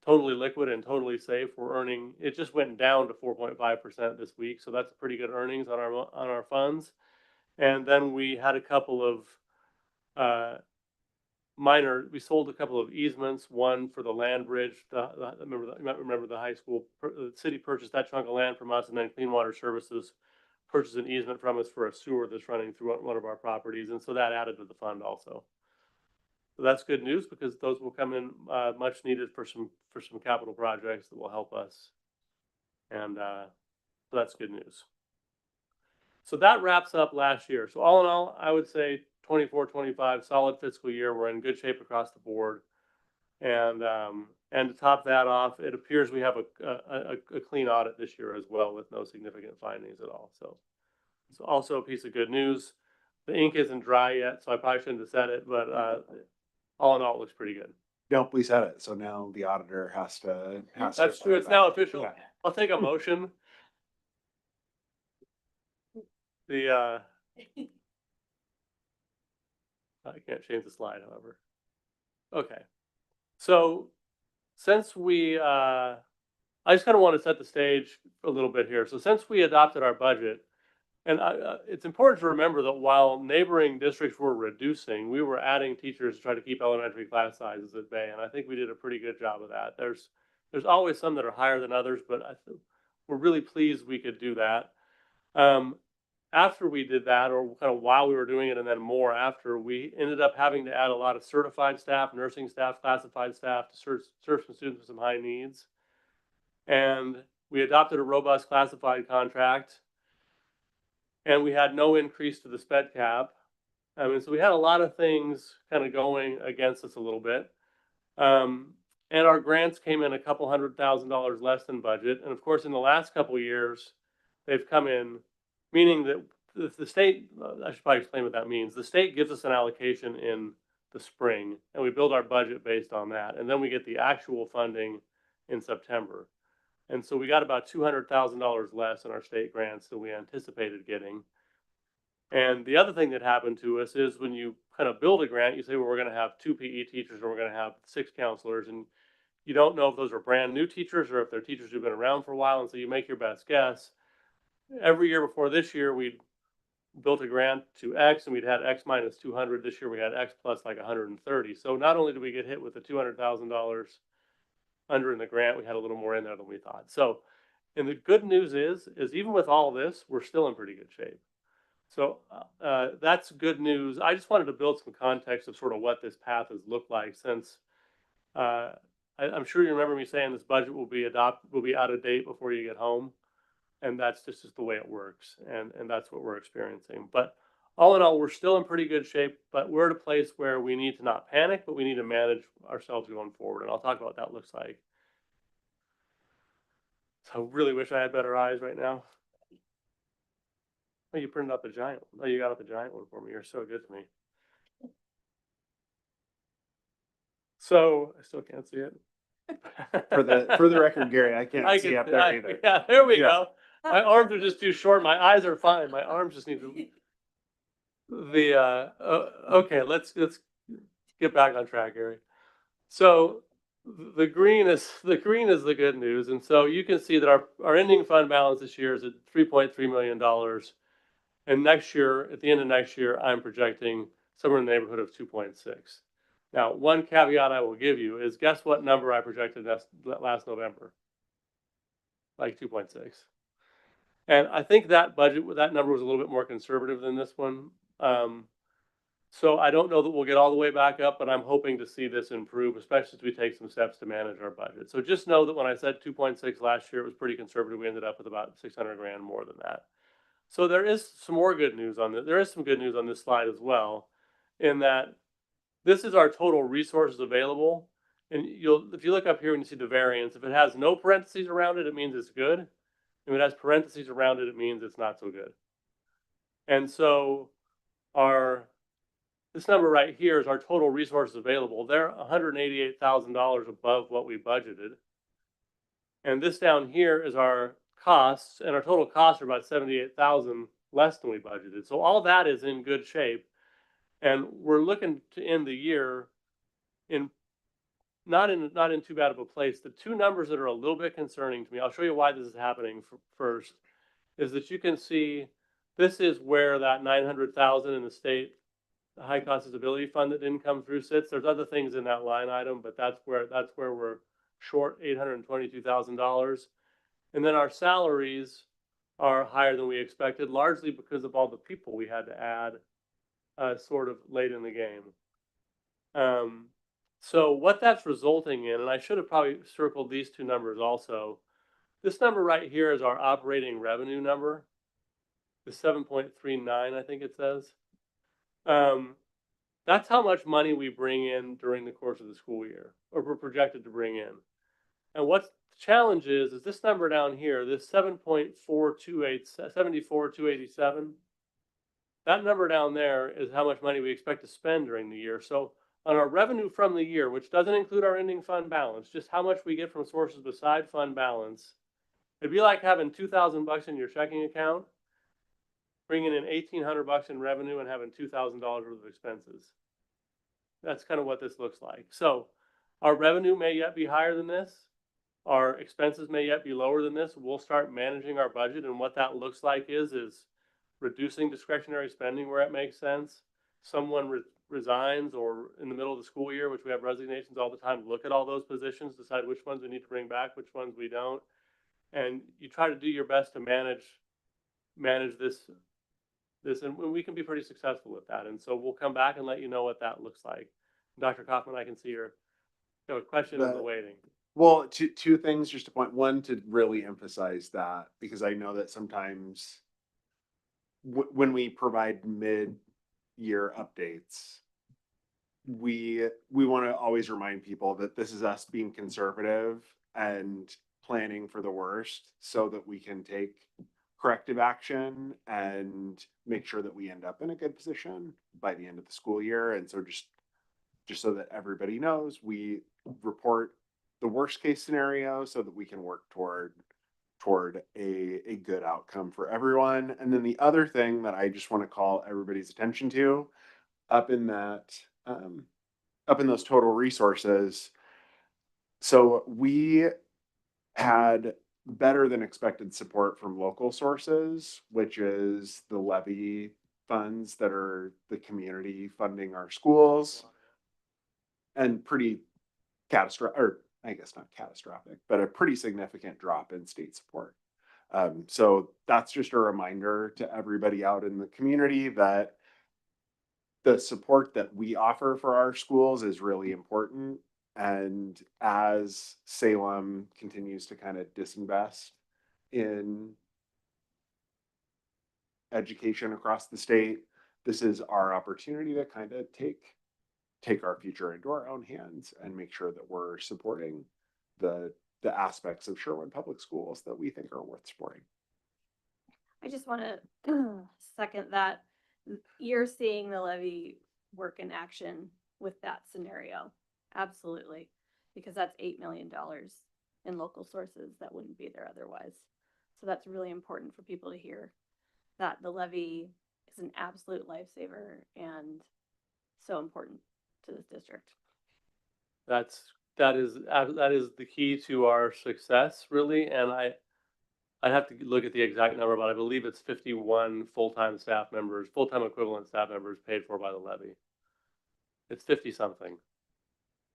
totally liquid and totally safe. We're earning, it just went down to 4.5% this week. So that's pretty good earnings on our funds. And then we had a couple of we sold a couple of easements, one for the land bridge. You might remember the high school, the city purchased that chunk of land from us, and then Clean Water Services purchased an easement from us for a sewer that's running through one of our properties. And so that added to the fund also. So that's good news because those will come in much needed for some capital projects that will help us. And so that's good news. So that wraps up last year. So all in all, I would say 24-25 solid fiscal year. We're in good shape across the board. And to top that off, it appears we have a clean audit this year as well with no significant findings at all. So it's also a piece of good news. The ink isn't dry yet, so I probably shouldn't have said it, but all in all, it looks pretty good. Nope, we said it. So now the auditor has to. That's true. It's now official. Yeah. I'll take a motion. I can't change the slide, however. Okay. So since I just kind of want to set the stage a little bit here. So since we adopted our budget, and it's important to remember that while neighboring districts were reducing, we were adding teachers to try to keep elementary class sizes at bay. And I think we did a pretty good job of that. There's always some that are higher than others, but we're really pleased we could do that. After we did that, or kind of while we were doing it and then more after, we ended up having to add a lot of certified staff, nursing staff, classified staff to serve some students with some high needs. And we adopted a robust classified contract. And we had no increase to the sped cap. So we had a lot of things kind of going against us a little bit. And our grants came in a couple $100,000 less than budget. And of course, in the last couple of years, they've come in, meaning that the state, I should probably explain what that means. The state gives us an allocation in the spring, and we build our budget based on that. And then we get the actual funding in September. And so we got about $200,000 less in our state grants than we anticipated getting. And the other thing that happened to us is when you kind of build a grant, you say, well, we're going to have 2 PE teachers and we're going to have 6 counselors. And you don't know if those are brand new teachers or if they're teachers who've been around for a while. And so you make your best guess. Every year before this year, we built a grant to X and we'd had X minus 200. This year we had X plus like 130. So not only did we get hit with the $200,000 under in the grant, we had a little more in there than we thought. So, and the good news is even with all this, we're still in pretty good shape. So that's good news. I just wanted to build some context of sort of what this path has looked like since I'm sure you remember me saying this budget will be out of date before you get home. And that's just the way it works. And that's what we're experiencing. But all in all, we're still in pretty good shape, but we're at a place where we need to not panic, but we need to manage ourselves going forward. And I'll talk about what that looks like. So I really wish I had better eyes right now. Oh, you printed out the giant one. Oh, you got out the giant one for me. You're so good to me. So I still can't see it. For the record, Gary, I can't see up there either. Yeah, there we Yeah. go. My arms are just too short. My eyes are fine. My arms just need to. Okay, let's get back on track, Gary. So the green is the good news, and so you can see that our ending fund balance this year is at $3.3 million, and next year, at the end of next year, I'm projecting somewhere in the neighborhood of 2.6. Now, one caveat I will give you is, guess what number I projected last November? Like 2.6. And I think that number was a little bit more conservative than this one. So I don't know that we'll get all the way back up, but I'm hoping to see this improve, especially as we take some steps to manage our budget. So just know that when I said 2.6 last year, it was pretty conservative. We ended up with about 600 grand more than that. So there is some more good news on this. There is some good news on this slide as well, in that this is our total resources available. And if you look up here and you see the variance, if it has no parentheses around it, it means it's good. If it has parentheses around it, it means it's not so good. And so this number right here is our total resources available. They're $188,000 above what we budgeted. And this down here is our costs, and our total costs are about $78,000 less than we budgeted. So all that is in good shape. And we're looking to end the year in not in too bad of a place. The two numbers that are a little bit concerning to me, I'll show you why this is happening first, is that you can see this is where that $900,000 in the state high cost disability fund that didn't come through sits. There's other things in that line item, but that's where we're short $822,000. And then our salaries are higher than we expected, largely because of all the people we had to add sort of late in the game. So what that's resulting in, and I should have probably circled these two numbers also. This number right here is our operating revenue number, the 7.39, I think it says. That's how much money we bring in during the course of the school year, or we're projected to bring in. And what's the challenge is this number down here, this 74,287, that number down there is how much money we expect to spend during the year. So on our revenue from the year, which doesn't include our ending fund balance, just how much we get from sources beside fund balance, it'd be like having $2,000 in your checking account, bringing in $1,800 in revenue and having $2,000 worth of expenses. That's kind of what this looks like. So our revenue may yet be higher than this. Our expenses may yet be lower than this. We'll start managing our budget, and what that looks like is reducing discretionary spending where it makes sense. Someone resigns, or in the middle of the school year, which we have resignations all the time, look at all those positions, decide which ones we need to bring back, which ones we don't. And you try to do your best to manage this, and we can be pretty successful with that. And so we'll come back and let you know what that looks like. Dr. Kaufman, I can see you have a question in the waiting. Well, two things just to point. One, to really emphasize that, because I know that sometimes when we provide mid-year updates, we want to always remind people that this is us being conservative and planning for the worst so that we can take corrective action and make sure that we end up in a good position by the end of the school year. And so just so that everybody knows, we report the worst case scenario so that we can work toward a good outcome for everyone. And then the other thing that I just want to call everybody's attention to, up in those total resources. So we had better than expected support from local sources, which is the levy funds that are the community funding our schools, and pretty catastrophic, or I guess not catastrophic, but a pretty significant drop in state support. So that's just a reminder to everybody out in the community that the support that we offer for our schools is really important. And as Salem continues to kind of disinvest in education across the state, this is our opportunity to kind of take our future into our own hands and make sure that we're supporting the aspects of Sherwood Public Schools that we think are worth supporting. I just want to second that. You're seeing the levy work in action with that scenario. Absolutely. Because that's $8 million in local sources that wouldn't be there otherwise. So that's really important for people to hear, that the levy is an absolute lifesaver and so important to this district. That is the key to our success, really. And I'd have to look at the exact number, but I believe it's 51 full-time equivalent staff members paid for by the levy. It's 50 something.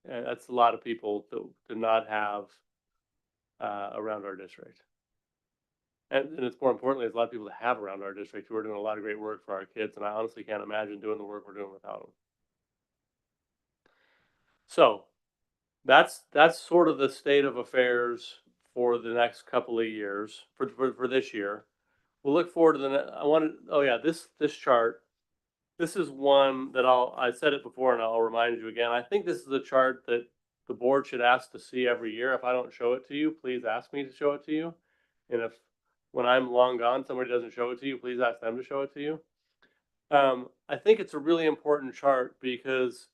And that's a lot of people that did not have around our district. And it's more importantly, there's a lot of people that have around our district who are doing a lot of great work for our kids. And I honestly can't imagine doing the work we're doing without them. So that's sort of the state of affairs for the next couple of years, for this year. We'll look forward to this chart. This is one that I said it before and I'll remind you again. I think this is a chart that the board should ask to see every year. If I don't show it to you, please ask me to show it to you. And if when I'm long gone, somebody doesn't show it to you, please ask them to show it to you. I think it's a really important chart because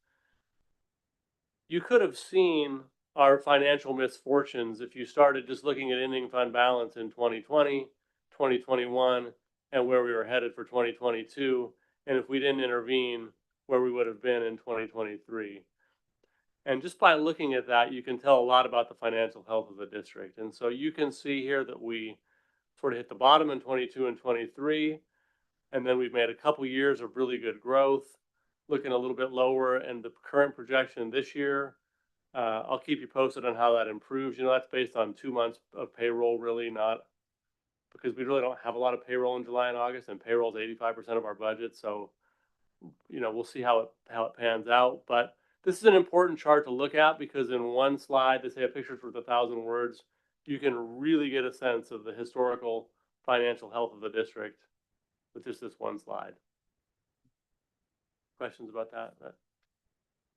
you could have seen our financial misfortunes if you started just looking at ending fund balance in 2020, 2021, and where we were headed for 2022. And if we didn't intervene, where we would have been in 2023. And just by looking at that, you can tell a lot about the financial health of the district. And so you can see here that we sort of hit the bottom in 22 and 23. And then we've made a couple years of really good growth, looking a little bit lower. And the current projection this year, I'll keep you posted on how that improves. You know, that's based on 2 months of payroll, really, not because we really don't have a lot of payroll in July and August, and payroll is 85% of our budget. So, you know, we'll see how it pans out. But this is an important chart to look at because in one slide, they say a picture's worth 1,000 words. You can really get a sense of the historical financial health of the district with just this one slide. Questions about that?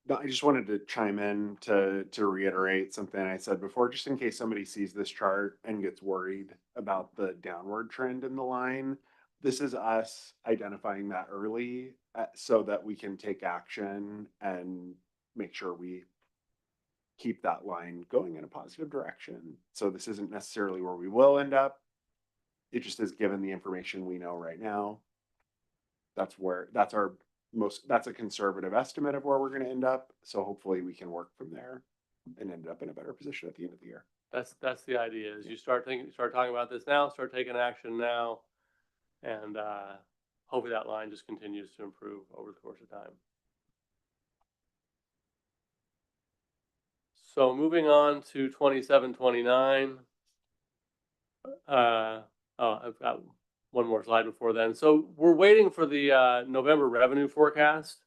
No, I just wanted to chime in to reiterate something I said before, just in case somebody sees this chart and gets worried about the downward trend in the line. This is us identifying that early so that we can take action and make sure we keep that line going in a positive direction. So this isn't necessarily where we will end up. It just is given the information we know right now. That's a conservative estimate of where we're going to end up. So hopefully we can work from there and end up in a better position at the end of the year. That's the idea is you start talking about this now, start taking action now, and hopefully that line just continues to improve over the course of time. So moving on to 27-29. I've got one more slide before then. So we're waiting for the November revenue forecast.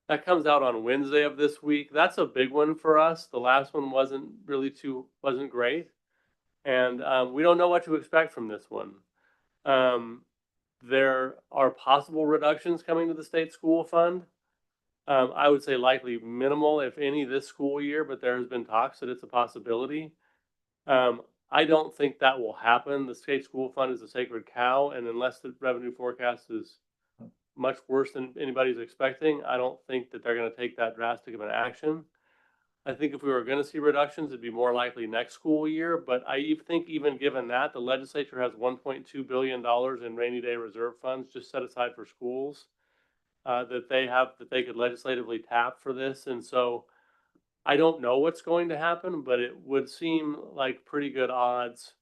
That comes out on Wednesday of this week. That's a big one for us. The last one wasn't great. And we don't know what to expect from this one. There are possible reductions coming to the state school fund. I would say likely minimal, if any, this school year, but there has been talks that it's a possibility. I don't think that will happen. The state school fund is a sacred cow, and unless the revenue forecast is much worse than anybody's expecting, I don't think that they're going to take that drastic of an action. I think if we were going to see reductions, it'd be more likely next school year. But I think even given that, the legislature has $1.2 billion in rainy day reserve funds just set aside for schools that they could legislatively tap for this. And so I don't know what's going to happen, but it would seem like pretty good odds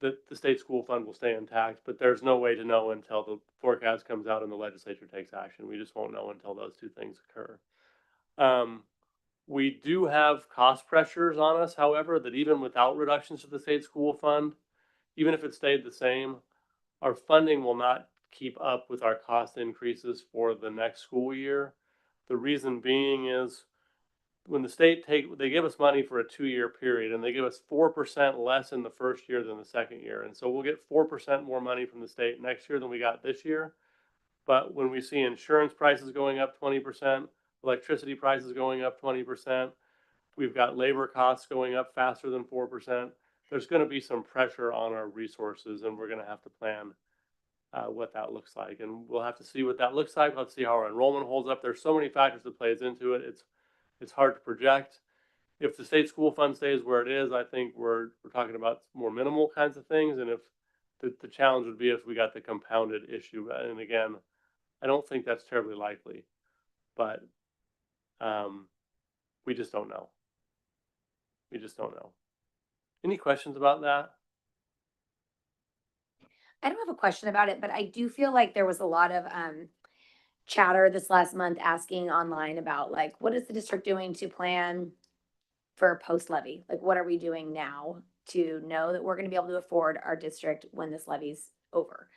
that the state school fund will stay intact, but there's no way to know until the forecast comes out and the legislature takes action. We just won't know until those two things occur. We do have cost pressures on us, however, that even without reductions to the state school fund, even if it stayed the same, our funding will not keep up with our cost increases for the next school year. The reason being is when the state they give us money for a 2-year period, and they give us 4% less in the first year than the second year. And so we'll get 4% more money from the state next year than we got this year. But when we see insurance prices going up 20%, electricity prices going up 20%, we've got labor costs going up faster than 4%. There's going to be some pressure on our resources, and we're going to have to plan what that looks like. And we'll have to see what that looks like. We'll have to see how our enrollment holds up. There's so many factors that plays into it. It's hard to project. If the state school fund stays where it is, I think we're talking about more minimal kinds of things. And if the challenge would be if we got the compounded issue. And again, I don't think that's terribly likely, but we just don't know. We just don't know. Any questions about that? I don't have a question about it, but I do feel like there was a lot of chatter this last month asking online about like, what is the district doing to plan for post levy? Like, what are we doing now to know that we're going to be able to afford our district when this levy's over?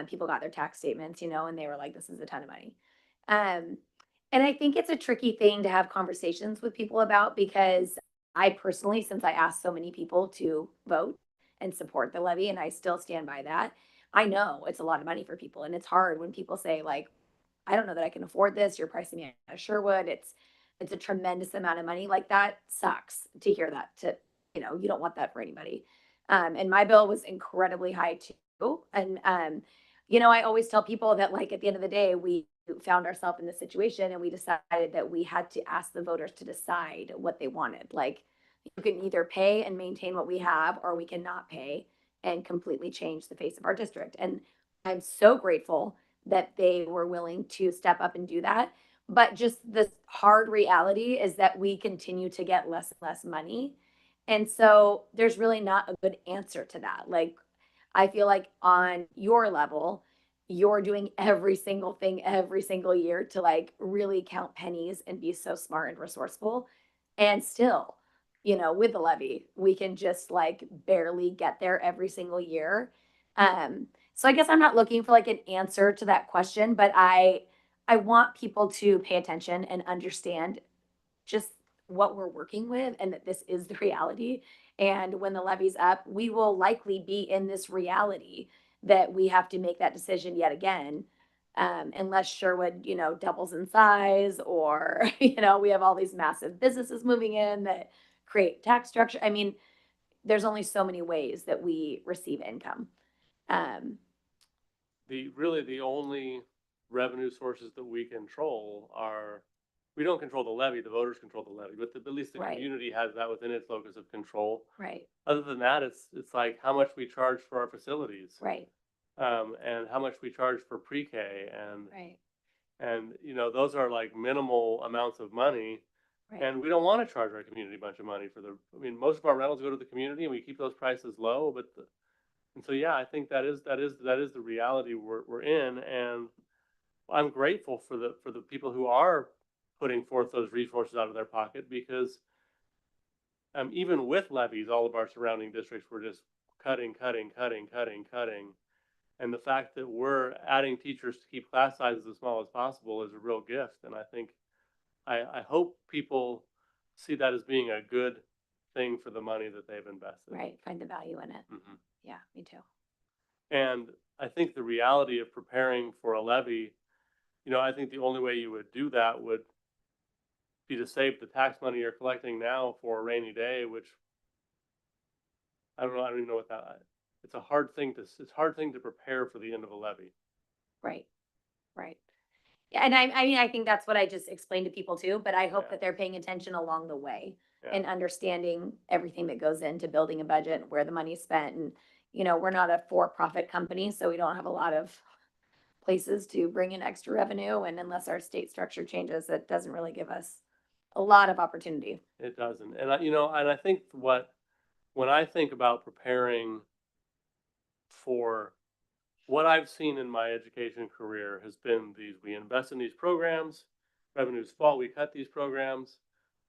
People got their tax statements, and they were like, this is a ton of money. And I think it's a tricky thing to have conversations with people about, because I personally, since I asked so many people to vote and support the levy, and I still stand by that, I know it's a lot of money for people. And it's hard when people say like, I don't know that I can afford this. You're pricing me out of Sherwood. It's a tremendous amount of money. Like, that sucks to hear that. You don't want that for anybody. And my bill was incredibly high too. And, I always tell people that, like, at the end of the day, we found ourselves in this situation and we decided that we had to ask the voters to decide what they wanted. Like, you can either pay and maintain what we have, or we cannot pay and completely change the face of our district. And I'm so grateful that they were willing to step up and do that. But just the hard reality is that we continue to get less and less money. And so there's really not a good answer to that. Like, I feel like on your level, you're doing every single thing every single year to like really count pennies and be so smart and resourceful. And still, with the levy, we can just like barely get there every single year. So I guess I'm not looking for like an answer to that question, but I want people to pay attention and understand just what we're working with, and that this is the reality. And when the levy's up, we will likely be in this reality that we have to make that decision yet again, unless Sherwood, doubles in size, or, we have all these massive businesses moving in that create tax structure. I mean, there's only so many ways that we receive income. The only revenue sources that we control are, we don't control the levy, the voters control the levy, but at least the Right. community has that within its locus of control. Right, Other than that, it's like how much we charge for our facilities, right, and how much we charge for pre-K, right, and those are like minimal amounts of money. right. And we don't want to charge our community a bunch of money most of our rentals go to the community, and we keep those prices low. And so, yeah, I think that is the reality we're in. And I'm grateful for the people who are putting forth those resources out of their pocket, because even with levies, all of our surrounding districts were just cutting. And the fact that we're adding teachers to keep class sizes as small as possible is a real gift. And I think, I hope people see that as being a good thing for the money that they've invested. Right. Find the value in it. Mhm. Yeah, me too. And I think the reality of preparing for a levy, I think the only way you would do that would be to save the tax money you're collecting now for a rainy day, which I don't even know what that, it's a hard thing to prepare for the end of a levy. Right, right. Yeah, and I think that's what I just explained to people too, but I hope Yeah. that they're paying attention along the way Yeah. and understanding everything that goes into building a budget, where the money is spent. And, we're not a for-profit company, so we don't have a lot of places to bring in extra revenue. And unless our state structure changes, it doesn't really give us a lot of opportunity. It doesn't. And I think when I think about preparing for what I've seen in my education career has been we invest in these programs, revenues fall, we cut these programs,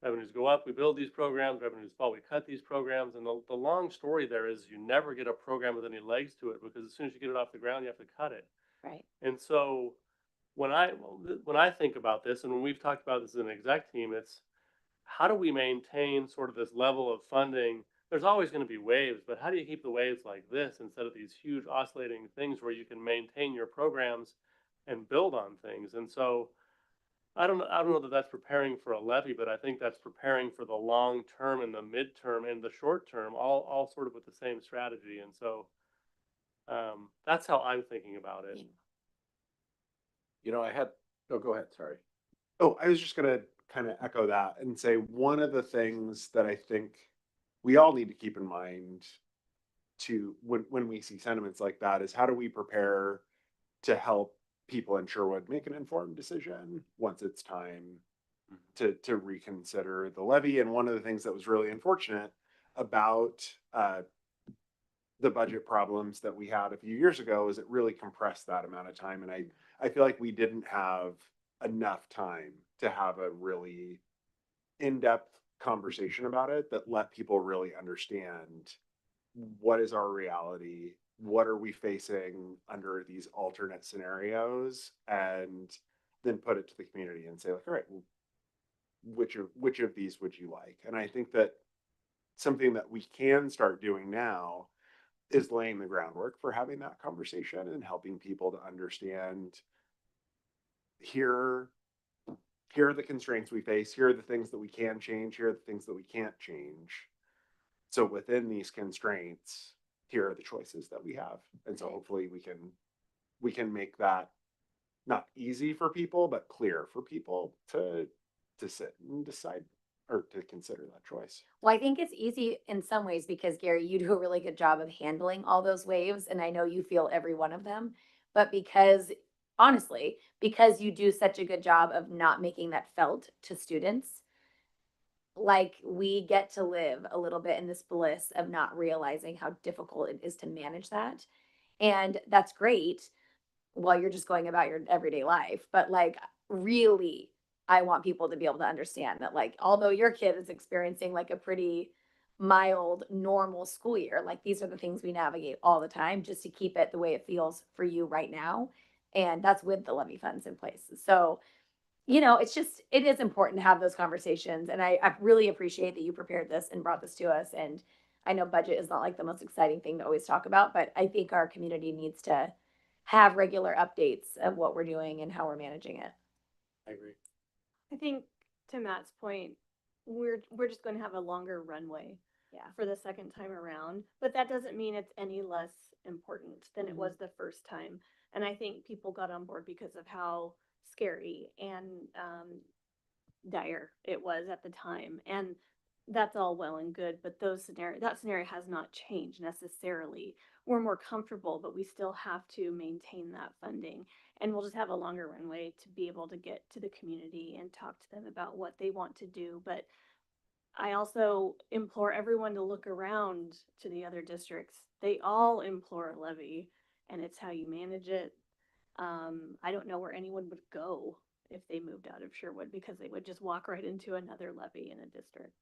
revenues go up, we build these programs, revenues fall, we cut these programs. And the long story there is you never get a program with any legs to it, because as soon as you get it off the ground, you have to cut it. Right. And so when I think about this, and when we've talked about this as an exec team, it's how do we maintain sort of this level of funding? There's always going to be waves, but how do you keep the waves like this instead of these huge oscillating things where you can maintain your programs and build on things. And so I don't know that that's preparing for a levy, but I think that's preparing for the long term and the midterm and the short term, all sort of with the same strategy. And so that's how I'm thinking about it. You know, oh, go ahead, sorry. Oh, I was just gonna kind of echo that and say one of the things that I think we all need to keep in mind to when we see sentiments like that is how do we prepare to help people in Sherwood make an informed decision once it's time to reconsider the levy. And one of the things that was really unfortunate about the budget problems that we had a few years ago is it really compressed that amount of time. And I feel like we didn't have enough time to have a really in-depth conversation about it that let people really understand what is our reality, what are we facing under these alternate scenarios, and then put it to the community and say like, all right, well, which of these would you like? And I think that something that we can start doing now is laying the groundwork for having that conversation and helping people to understand here are the constraints we face, here are the things that we can change, here are the things that we can't change. So within these constraints, here are the choices that we have. And so hopefully we can make that not easy for people, but clear for people to sit and decide or to consider that choice. Well, I think it's easy in some ways because Gary, you do a really good job of handling all those waves, and I know you feel every one of them. But because, honestly, because you do such a good job of not making that felt to students, like we get to live a little bit in this bliss of not realizing how difficult it is to manage that. And that's great while you're just going about your everyday life. But like, really, I want people to be able to understand that, like, although your kid is experiencing like a pretty mild, normal school year, like these are the things we navigate all the time just to keep it the way it feels for you right now. And that's with the levy funds in place. So, you know, it's just, it is important to have those conversations. And I really appreciate that you prepared this and brought this to us. And I know budget is not like the most exciting thing to always talk about, but I think our community needs to have regular updates of what we're doing and how we're managing it. I agree. I think to Matt's point, we're just going to have a longer runway for the second time around, but that doesn't mean it's any less important than it was the first time. And I think people got on board because of how scary and dire it was at the time. And that's all well and good, but that scenario has not changed necessarily. We're more comfortable, but we still have to maintain that funding. And we'll just have a longer runway to be able to get to the community and talk to them about what they want to do. But I also implore everyone to look around to the other districts. They all implore a levy, and it's how you manage it. I don't know where anyone would go if they moved out of Sherwood because they would just walk right into another levy in a district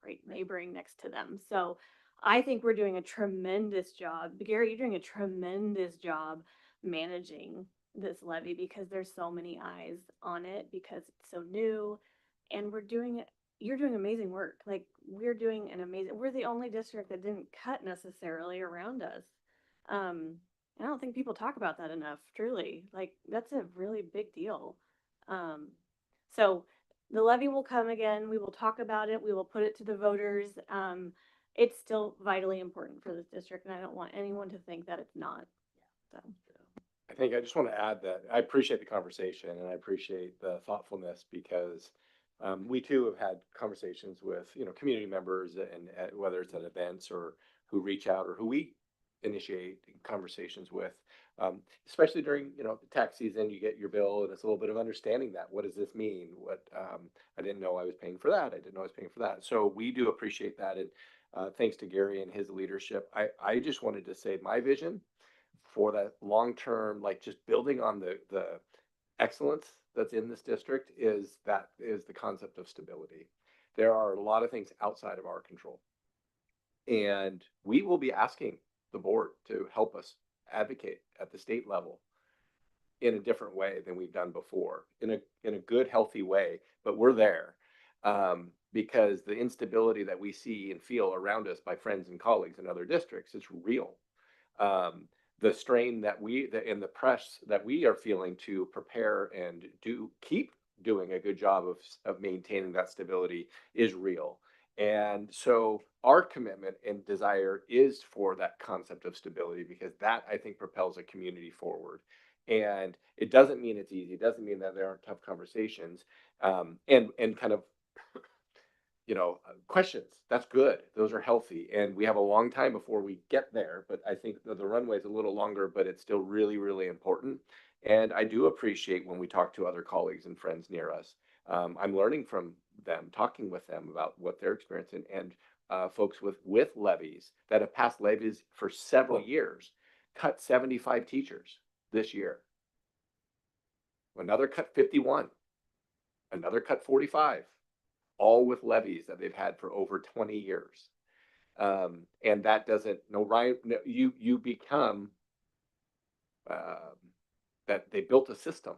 right neighboring next to them. So I think we're doing a tremendous job. Gary, you're doing a tremendous job managing this levy because there's so many eyes on it because it's so new and we're doing it. You're doing amazing work. Like we're the only district that didn't cut necessarily around us. I don't think people talk about that enough, truly. Like that's a really big deal. So the levy will come again. We will talk about it. We will put it to the voters. It's still vitally important for this district, and I don't want anyone to think that it's not. So. I think I just want to add that I appreciate the conversation and I appreciate the thoughtfulness because we too have had conversations with, you know, community members and whether it's at events or who reach out or who we initiate conversations with, especially during, you know, the tax season, you get your bill and it's a little bit of understanding that, what does this mean? What, I didn't know I was paying for that. I didn't know I was paying for that. So we do appreciate that. And thanks to Gary and his leadership, I just wanted to say my vision for that long-term, like just building on the excellence that's in this district is the concept of stability. There are a lot of things outside of our control. And we will be asking the board to help us advocate at the state level in a different way than we've done before, in a good, healthy way, but we're there. Because the instability that we see and feel around us by friends and colleagues in other districts is real. the strain that in the press that we are feeling to prepare and keep doing a good job of maintaining that stability is real. And so our commitment and desire is for that concept of stability, because that, I think, propels a community forward. And it doesn't mean it's easy. It doesn't mean that there aren't tough conversations, and kind of, questions. That's good. Those are healthy. And we have a long time before we get there, but I think the runway is a little longer, but it's still really, really important. And I do appreciate when we talk to other colleagues and friends near us. I'm learning from them, talking with them about what they're experiencing, and folks with levies that have passed levies for several years, cut 75 teachers this year. Another cut 51, another cut 45, all with levies that they've had for over 20 years. And that doesn't, you become, that they built a system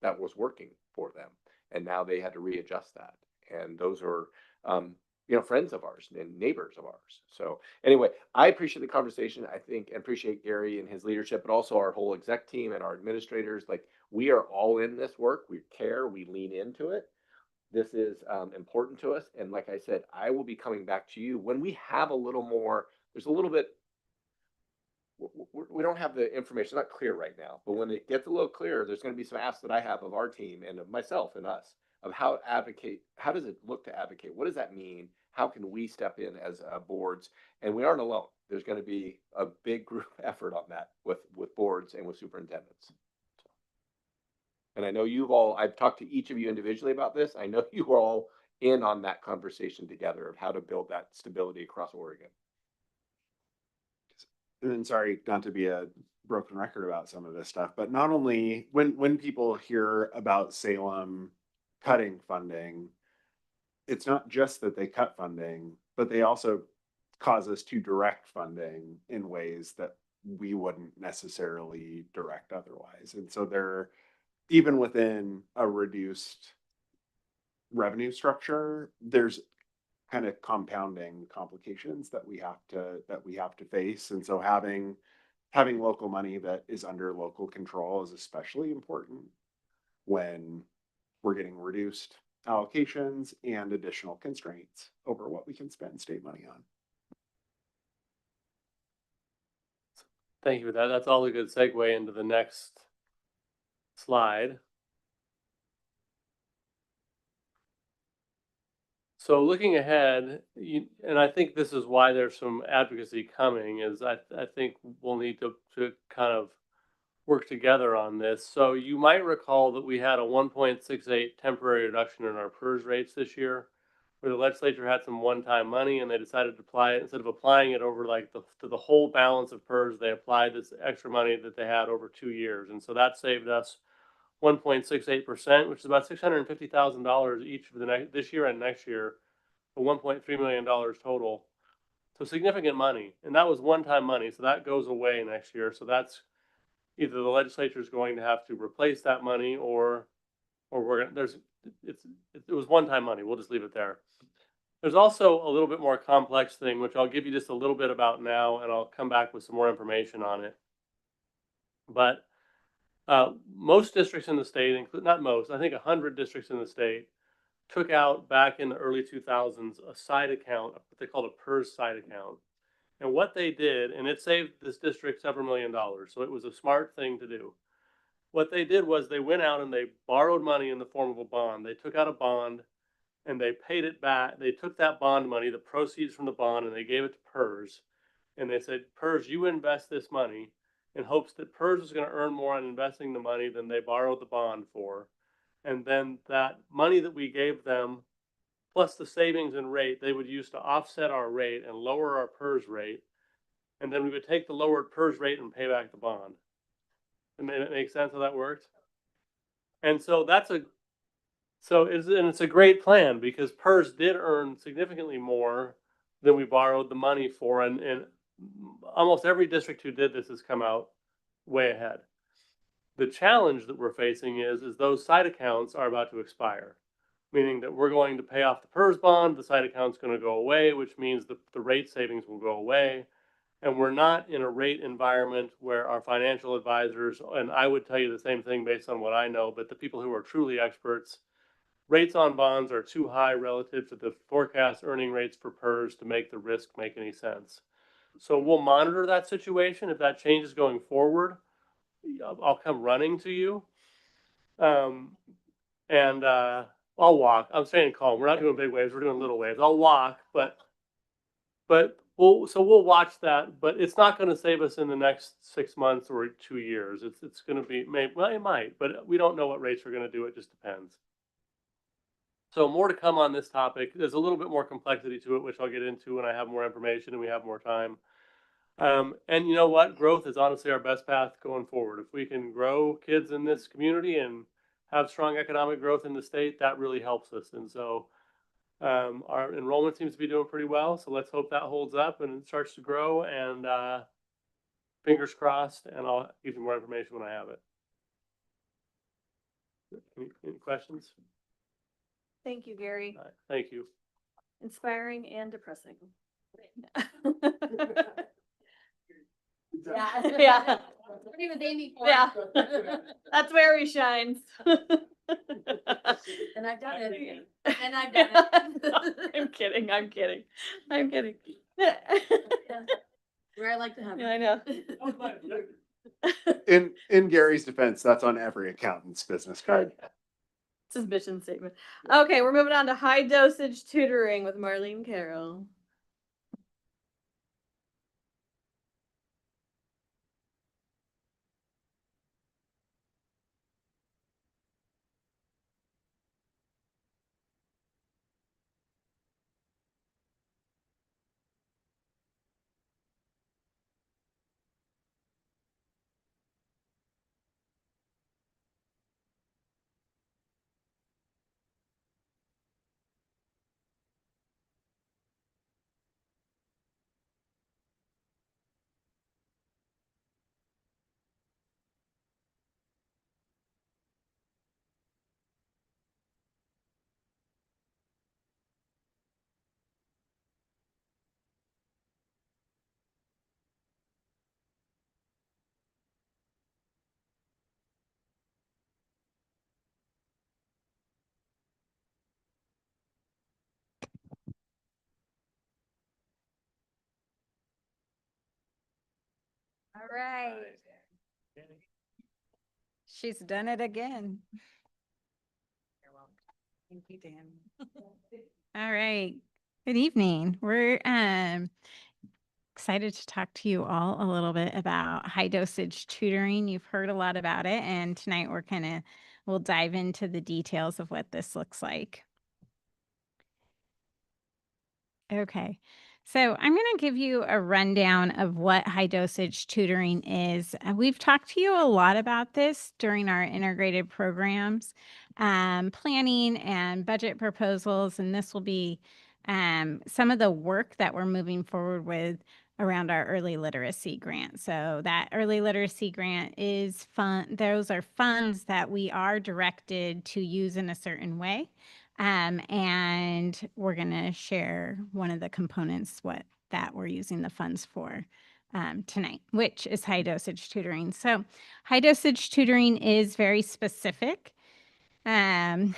that was working for them, and now they had to readjust that. And those are, friends of ours and neighbors of ours. So anyway, I appreciate the conversation. I think, and appreciate Gary and his leadership, but also our whole exec team and our administrators. Like, we are all in this work. We care, we lean into it. This is important to us. And like I said, I will be coming back to you when we have a little more, there's a little bit, we don't have the information, not clear right now, but when it gets a little clearer, there's going to be some asks that I have of our team and of myself and us, of how does it look to advocate? What does that mean? How can we step in as boards? And we aren't alone. There's going to be a big group effort on that with boards and with superintendents. And I know I've talked to each of you individually about this. I know you are all in on that conversation together of how to build that stability across Oregon. And then, sorry, not to be a broken record about some of this stuff, but not only when people hear about Salem cutting funding, it's not just that they cut funding, but they also cause us to direct funding in ways that we wouldn't necessarily direct otherwise. And so they're, even within a reduced revenue structure, there's kind of compounding complications that we have to face. And so having local money that is under local control is especially important when we're getting reduced allocations and additional constraints over what we can spend state money on. Thank you for that. That's all a good segue into the next slide. So looking ahead, and I think this is why there's some advocacy coming, is I think we'll need to kind of work together on this. So you might recall that we had a 1.68 temporary reduction in our PERS rates this year, where the legislature had some one-time money and they decided to apply it, instead of applying it over to the whole balance of PERS, they applied this extra money that they had over 2 years. And so that saved us 1.68%, which is about $650,000 each for this year and next year, for $1.3 million total. So significant money, and that was one-time money. So that goes away next year. So that's either the legislature is going to have to replace that money, or it was one-time money. We'll just leave it there. There's also a little bit more complex thing, which I'll give you just a little bit about now, and I'll come back with some more information on it. But most districts in the state, not most, I think 100 districts in the state, took out back in the early 2000s a side account, what they called a PERS side account. And what they did, and it saved this district several $1 million, so it was a smart thing to do. What they did was they went out and they borrowed money in the form of a bond. They took out a bond and they paid it back. They took that bond money, the proceeds from the bond, and they gave it to PERS. And they said, PERS, you invest this money, in hopes that PERS was going to earn more on investing the money than they borrowed the bond for. And then that money that we gave them, plus the savings in rate, they would use to offset our rate and lower our PERS rate. And then we would take the lowered PERS rate and pay back the bond. And it makes sense how that worked? And so it's a great plan, because PERS did earn significantly more than we borrowed the money for. And almost every district who did this has come out way ahead. The challenge that we're facing is those side accounts are about to expire, meaning that we're going to pay off the PERS bond, the side account's going to go away, which means the rate savings will go away. And we're not in a rate environment where our financial advisors, and I would tell you the same thing based on what I know, but the people who are truly experts, rates on bonds are too high relative to the forecast earning rates for PERS to make the risk make any sense. So we'll monitor that situation. If that changes going forward, I'll come running to you. And I'll walk. I'm staying calm. We're not doing big waves. We're doing little waves. I'll walk, but we'll watch that. But it's not going to save us in the next 6 months or 2 years. It's going to be well, it might, but we don't know what rates are going to do. It just depends. So more to come on this topic. There's a little bit more complexity to it, which I'll get into when I have more information and we have more time. And you know what? Growth is honestly our best path going forward. If we can grow kids in this community and have strong economic growth in the state, that really helps us. And so our enrollment seems to be doing pretty well. So let's hope that holds up and it starts to grow. And fingers crossed. And I'll give you more information when I have it. Any questions? Thank you, Gary. All right, thank you. Inspiring and depressing. Yeah. Yeah. What he was aiming for. Yeah. That's where he shines. And I've done it. And I've done it. I'm kidding. I'm kidding. I'm kidding. Where I like to have. Yeah, I know. In Gary's defense, that's on every accountant's business card. Suspicion statement. Okay, we're moving on to high dosage tutoring with Marlene Carroll. All right. She's done it again. Thank you, Dan. All right. Good evening. We're excited to talk to you all a little bit about high dosage tutoring. You've heard a lot about it, and tonight we'll dive into the details of what this looks like. Okay. So I'm going to give you a rundown of what high dosage tutoring is. We've talked to you a lot about this during our integrated programs, planning and budget proposals, and this will be some of the work that we're moving forward with around our early literacy grant. So that early literacy grant is fun. Those are funds that we are directed to use in a certain way. And we're going to share one of the components, that we're using the funds for tonight, which is high dosage tutoring. So high dosage tutoring is very specific. And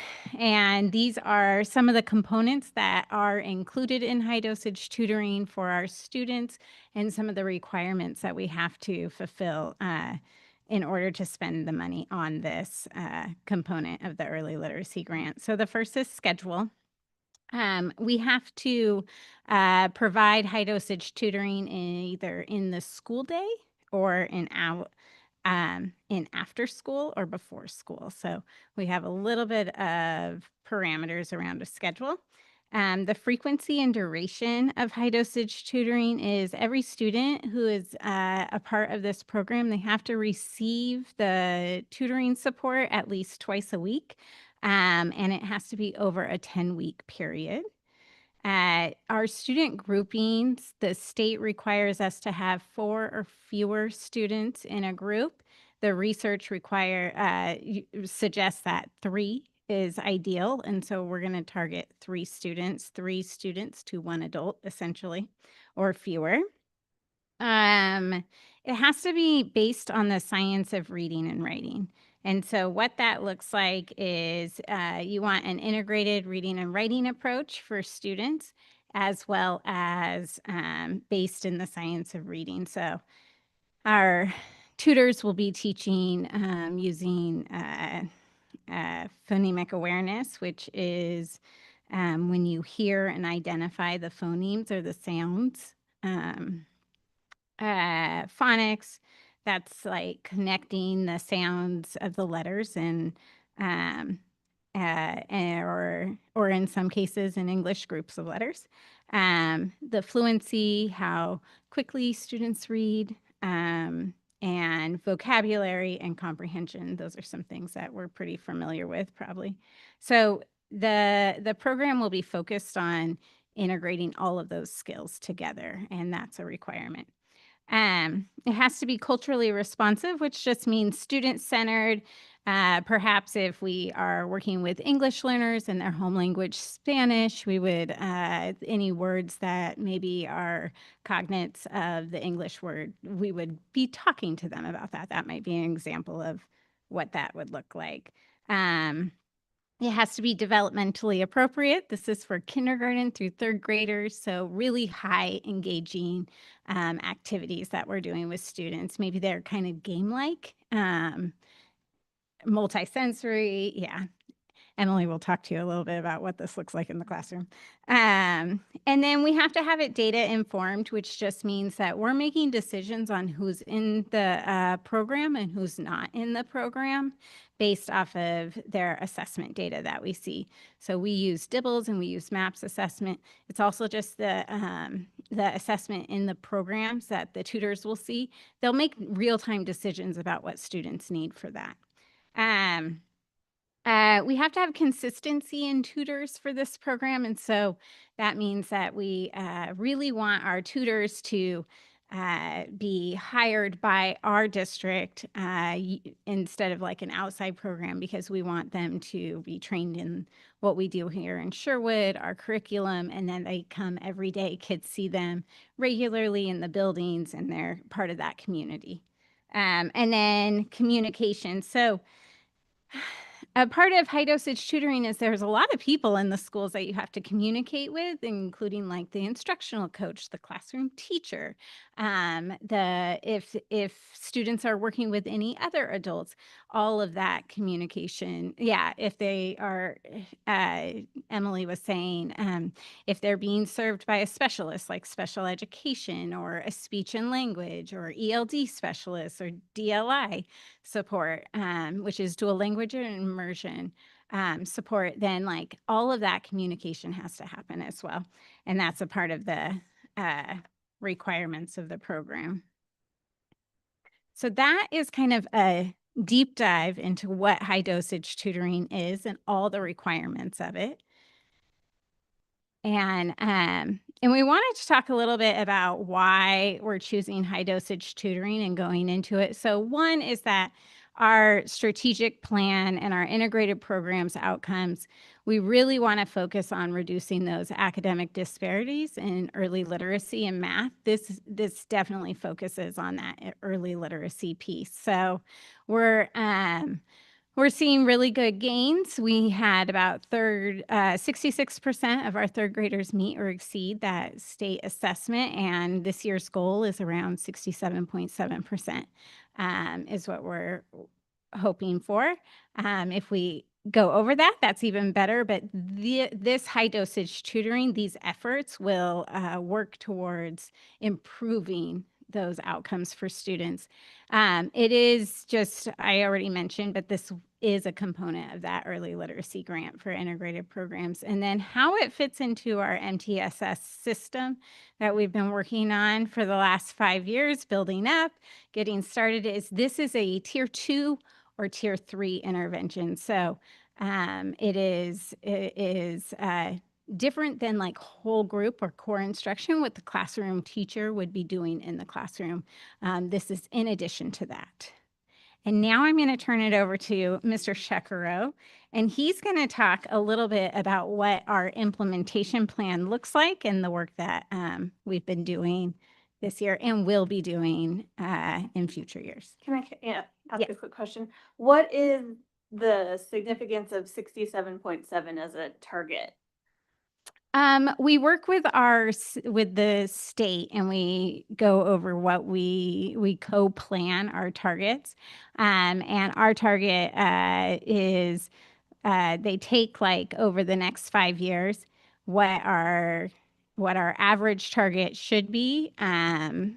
these are some of the components that are included in high dosage tutoring for our students and some of the requirements that we have to fulfill in order to spend the money on this component of the early literacy grant. So the first is schedule. We have to provide high dosage tutoring either in the school day or in after school or before school. So we have a little bit of parameters around a schedule. The frequency and duration of high dosage tutoring is every student who is a part of this program, they have to receive the tutoring support at least twice a week, and it has to be over a 10-week period. Our student groupings, the state requires us to have 4 or fewer students in a group. The research suggests that 3 is ideal. And so we're going to target 3 students to 1 adult, essentially, or fewer. It has to be based on the science of reading and writing. And so what that looks like is you want an integrated reading and writing approach for students, as well as based in the science of reading. So our tutors will be teaching using phonemic awareness, which is when you hear and identify the phonemes or the sounds. Phonics, that's like connecting the sounds of the letters and or in some cases in English groups of letters. The fluency, how quickly students read, and vocabulary and comprehension. Those are some things that we're pretty familiar with probably. So the program will be focused on integrating all of those skills together, and that's a requirement. It has to be culturally responsive, which just means student-centered. Perhaps if we are working with English learners and their home language Spanish, we would, any words that maybe are cognates of the English word, we would be talking to them about that. That might be an example of what that would look like. It has to be developmentally appropriate. This is for kindergarten through third graders, so really high engaging activities that we're doing with students. Maybe they're kind of game-like, multisensory. Yeah. Emily will talk to you a little bit about what this looks like in the classroom. And then we have to have it data informed, which just means that we're making decisions on who's in the program and who's not in the program based off of their assessment data that we see. So we use DIBELS and we use MAPS assessment. It's also just the assessment in the programs that the tutors will see. They'll make real-time decisions about what students need for that. We have to have consistency in tutors for this program. And so that means that we really want our tutors to be hired by our district instead of like an outside program, because we want them to be trained in what we do here in Sherwood, our curriculum, and then they come every day. Kids see them regularly in the buildings and they're part of that community. And then communication. So a part of high dosage tutoring is there's a lot of people in the schools that you have to communicate with, including like the instructional coach, the classroom teacher, if students are working with any other adults, all of that communication. Yeah, if they are, Emily was saying, if they're being served by a specialist like special education or a speech and language or ELD specialist or DLI support, which is dual language and immersion support, then like all of that communication has to happen as well. And that's a part of the requirements of the program. So that is kind of a deep dive into what high dosage tutoring is and all the requirements of it. And we wanted to talk a little bit about why we're choosing high dosage tutoring and going into it. So one is that our strategic plan and our integrated programs outcomes, we really want to focus on reducing those academic disparities in early literacy and math. This definitely focuses on that early literacy piece. So we're seeing really good gains. We had about 66% of our third graders meet or exceed that state assessment, and this year's goal is around 67.7%, is what we're hoping for. If we go over that, that's even better, but this high dosage tutoring, these efforts will work towards improving those outcomes for students. It is just, I already mentioned, but this is a component of that early literacy grant for integrated programs. And then how it fits into our MTSS system that we've been working on for the last 5 years, building up, getting started, is this is a tier 2 or tier 3 intervention. So it is different than like whole group or core instruction, what the classroom teacher would be doing in the classroom. This is in addition to that. And now I'm going to turn it over to Mr. Shekaro, and he's going to talk a little bit about what our implementation plan looks like and the work that we've been doing this year and will be doing in future years. Can I ask Yes. a quick question? What is the significance of 67.7 as a target? We work with with the state, and we go over what we co-plan our targets. And our target is they take like over the next 5 years what our average target should be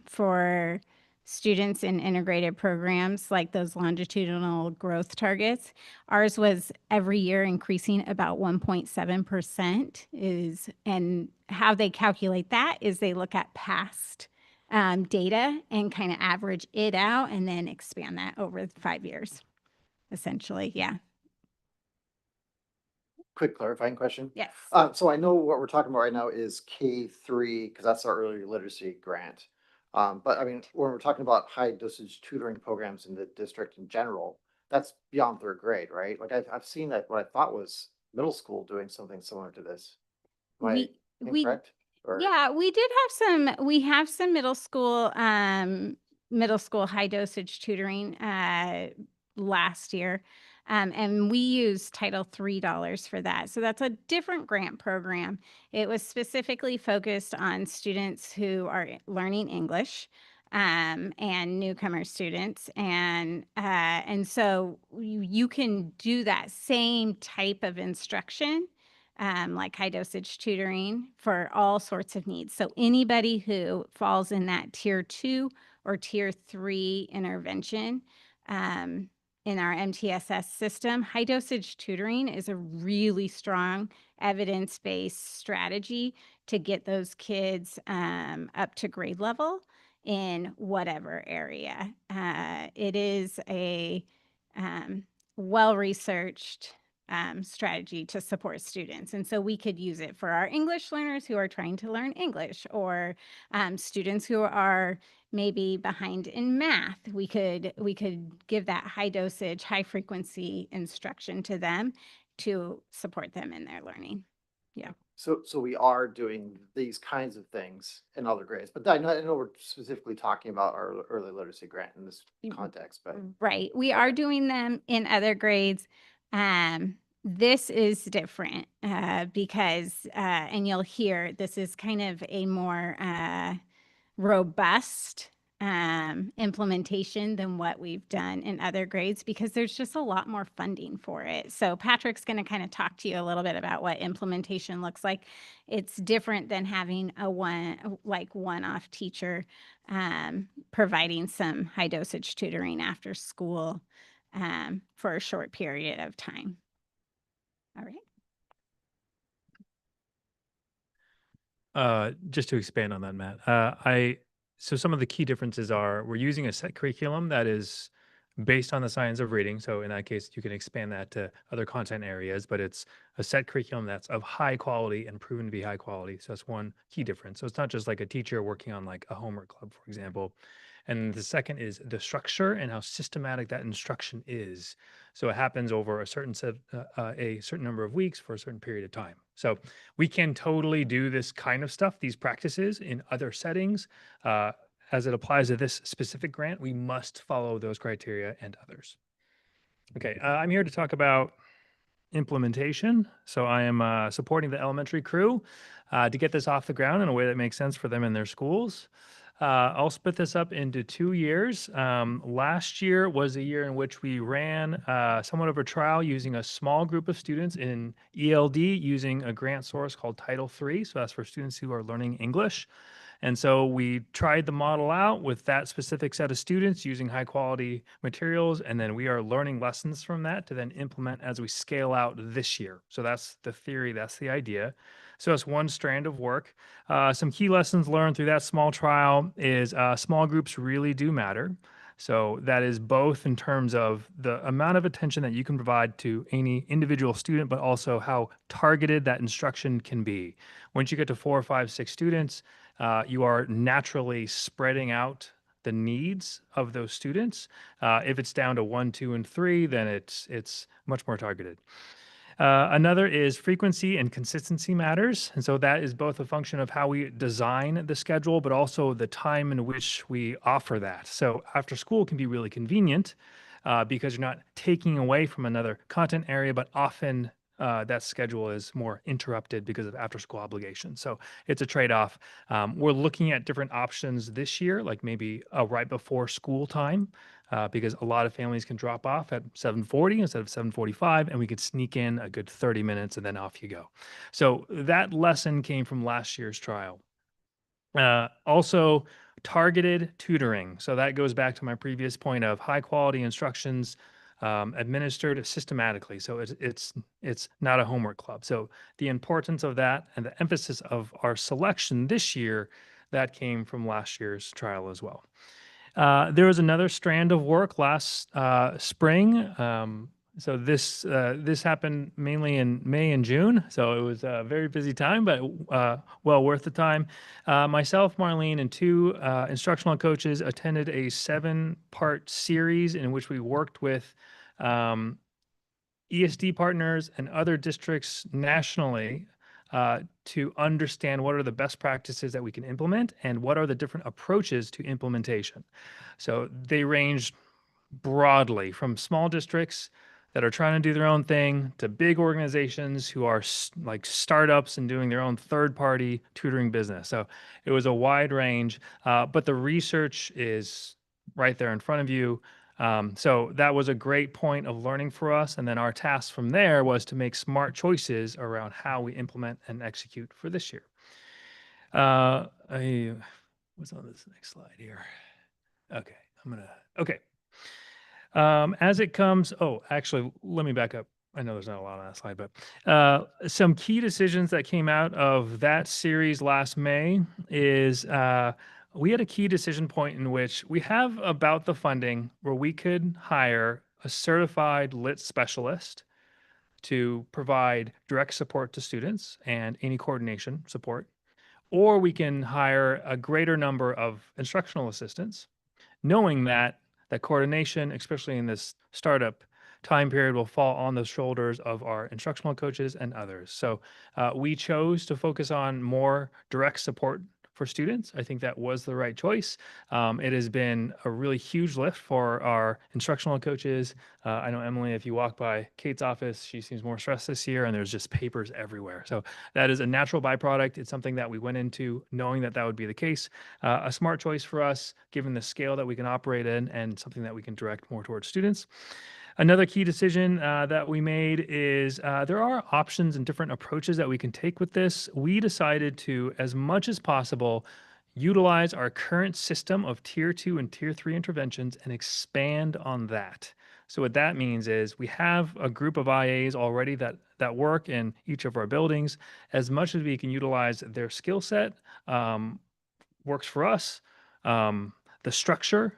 for students in integrated programs, like those longitudinal growth targets. Ours was every year increasing about 1.7% is, and how they calculate that is they look at past data and kind of average it out and then expand that over 5 years, essentially. Yeah. Quick clarifying question. Yes. So I know what we're talking about right now is K3, because that's our early literacy grant. But I mean, when we're talking about high dosage tutoring programs in the district in general, that's beyond third grade, right? Like I've seen that what I thought was middle school doing something similar to this. Am I We incorrect? Or- Yeah, we have some middle school high dosage tutoring last year. And we use Title III dollars for that. So that's a different grant program. It was specifically focused on students who are learning English and newcomer students. And so you can do that same type of instruction, like high dosage tutoring for all sorts of needs. So anybody who falls in that tier 2 or tier 3 intervention, in our MTSS system, high dosage tutoring is a really strong evidence-based strategy to get those kids up to grade level in whatever area. It is a well-researched strategy to support students. And so we could use it for our English learners who are trying to learn English, or students who are maybe behind in math. We could give that high dosage, high frequency instruction to them to support them in their learning. Yeah. So we are doing these kinds of things in other grades, but I know we're specifically talking about our early literacy grant in this context, but. Right. We are doing them in other grades. This is different because, and you'll hear, this is kind of a more robust implementation than what we've done in other grades, because there's just a lot more funding for it. So Patrick's going to kind of talk to you a little bit about what implementation looks like. It's different than having a one-off teacher providing some high dosage tutoring after school for a short period of time. All right. Just to expand on that, Matt, so some of the key differences are we're using a set curriculum that is based on the science of reading. So in that case, you can expand that to other content areas, but it's a set curriculum that's of high quality and proven to be high quality. So that's one key difference. So it's not just like a teacher working on like a homework club, for example. And the second is the structure and how systematic that instruction is. So it happens over a certain number of weeks for a certain period of time. So we can totally do this kind of stuff, these practices in other settings. As it applies to this specific grant, we must follow those criteria and others. Okay, I'm here to talk about implementation. So I am supporting the elementary crew to get this off the ground in a way that makes sense for them in their schools. I'll split this up into 2 years. Last year was a year in which we ran somewhat of a trial using a small group of students in ELD using a grant source called Title III. So that's for students who are learning English. And so we tried the model out with that specific set of students using high quality materials. And then we are learning lessons from that to then implement as we scale out this year. So that's the theory, that's the idea. So that's one strand of work. Some key lessons learned through that small trial is small groups really do matter. So that is both in terms of the amount of attention that you can provide to any individual student, but also how targeted that instruction can be. Once you get to 4, 5, 6 students, you are naturally spreading out the needs of those students. If it's down to 1, 2, and 3, then it's much more targeted. Another is frequency and consistency matters. And so that is both a function of how we design the schedule, but also the time in which we offer that. So after school can be really convenient because you're not taking away from another content area, but often that schedule is more interrupted because of after school obligations. So it's a trade-off. We're looking at different options this year, like maybe right before school time, because a lot of families can drop off at 7:40 instead of 7:45, and we could sneak in a good 30 minutes and then off you go. So that lesson came from last year's trial. Also, targeted tutoring. So that goes back to my previous point of high quality instructions administered systematically. So it's not a homework club. So the importance of that and the emphasis of our selection this year, that came from last year's trial as well. There was another strand of work last spring. So this happened mainly in May and June. So it was a very busy time, but well worth the time. Myself, Marlene, and two instructional coaches attended a 7-part series in which we worked with ESD partners and other districts nationally to understand what are the best practices that we can implement and what are the different approaches to implementation. So they ranged broadly from small districts that are trying to do their own thing to big organizations who are like startups and doing their own third-party tutoring business. So it was a wide range, but the research is right there in front of you. So that was a great point of learning for us. And then our task from there was to make smart choices around how we implement and execute for this year. What's on this next slide here? Okay, okay. As it comes, actually, let me back up. I know there's not a lot on that slide, but some key decisions that came out of that series last May is we had a key decision point in which we have about the funding where we could hire a certified lit specialist to provide direct support to students and any coordination support, or we can hire a greater number of instructional assistants, knowing that coordination, especially in this startup time period, will fall on the shoulders of our instructional coaches and others. So we chose to focus on more direct support for students. I think that was the right choice. It has been a really huge lift for our instructional coaches. I know, Emily, if you walk by Kate's office, she seems more stressed this year and there's just papers everywhere. So that is a natural byproduct. It's something that we went into knowing that that would be the case. A smart choice for us, given the scale that we can operate in and something that we can direct more towards students. Another key decision that we made is there are options and different approaches that we can take with this. We decided to, as much as possible, utilize our current system of tier 2 and tier 3 interventions and expand on that. So what that means is we have a group of IAs already that work in each of our buildings. As much as we can utilize their skill set, works for us. The structure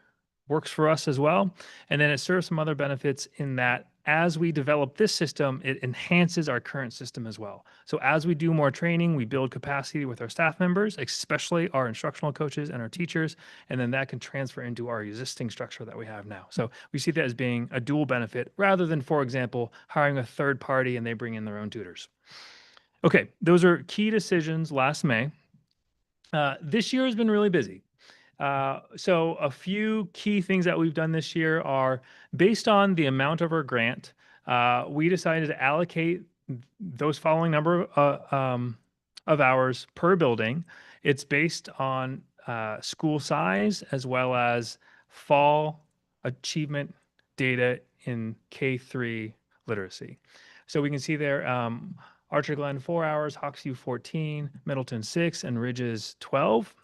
works for us as well. And then it serves some other benefits in that as we develop this system, it enhances our current system as well. So as we do more training, we build capacity with our staff members, especially our instructional coaches and our teachers, and then that can transfer into our existing structure that we have now. So we see that as being a dual benefit rather than, for example, hiring a third party and they bring in their own tutors. Okay, those are key decisions last May. This year has been really busy. So a few key things that we've done this year are based on the amount of our grant. We decided to allocate those following number of hours per building. It's based on school size as well as fall achievement data in K-3 literacy. So we can see there, Archer Glen 4 hours, Hawksview 14, Middleton 6, and Ridges 12.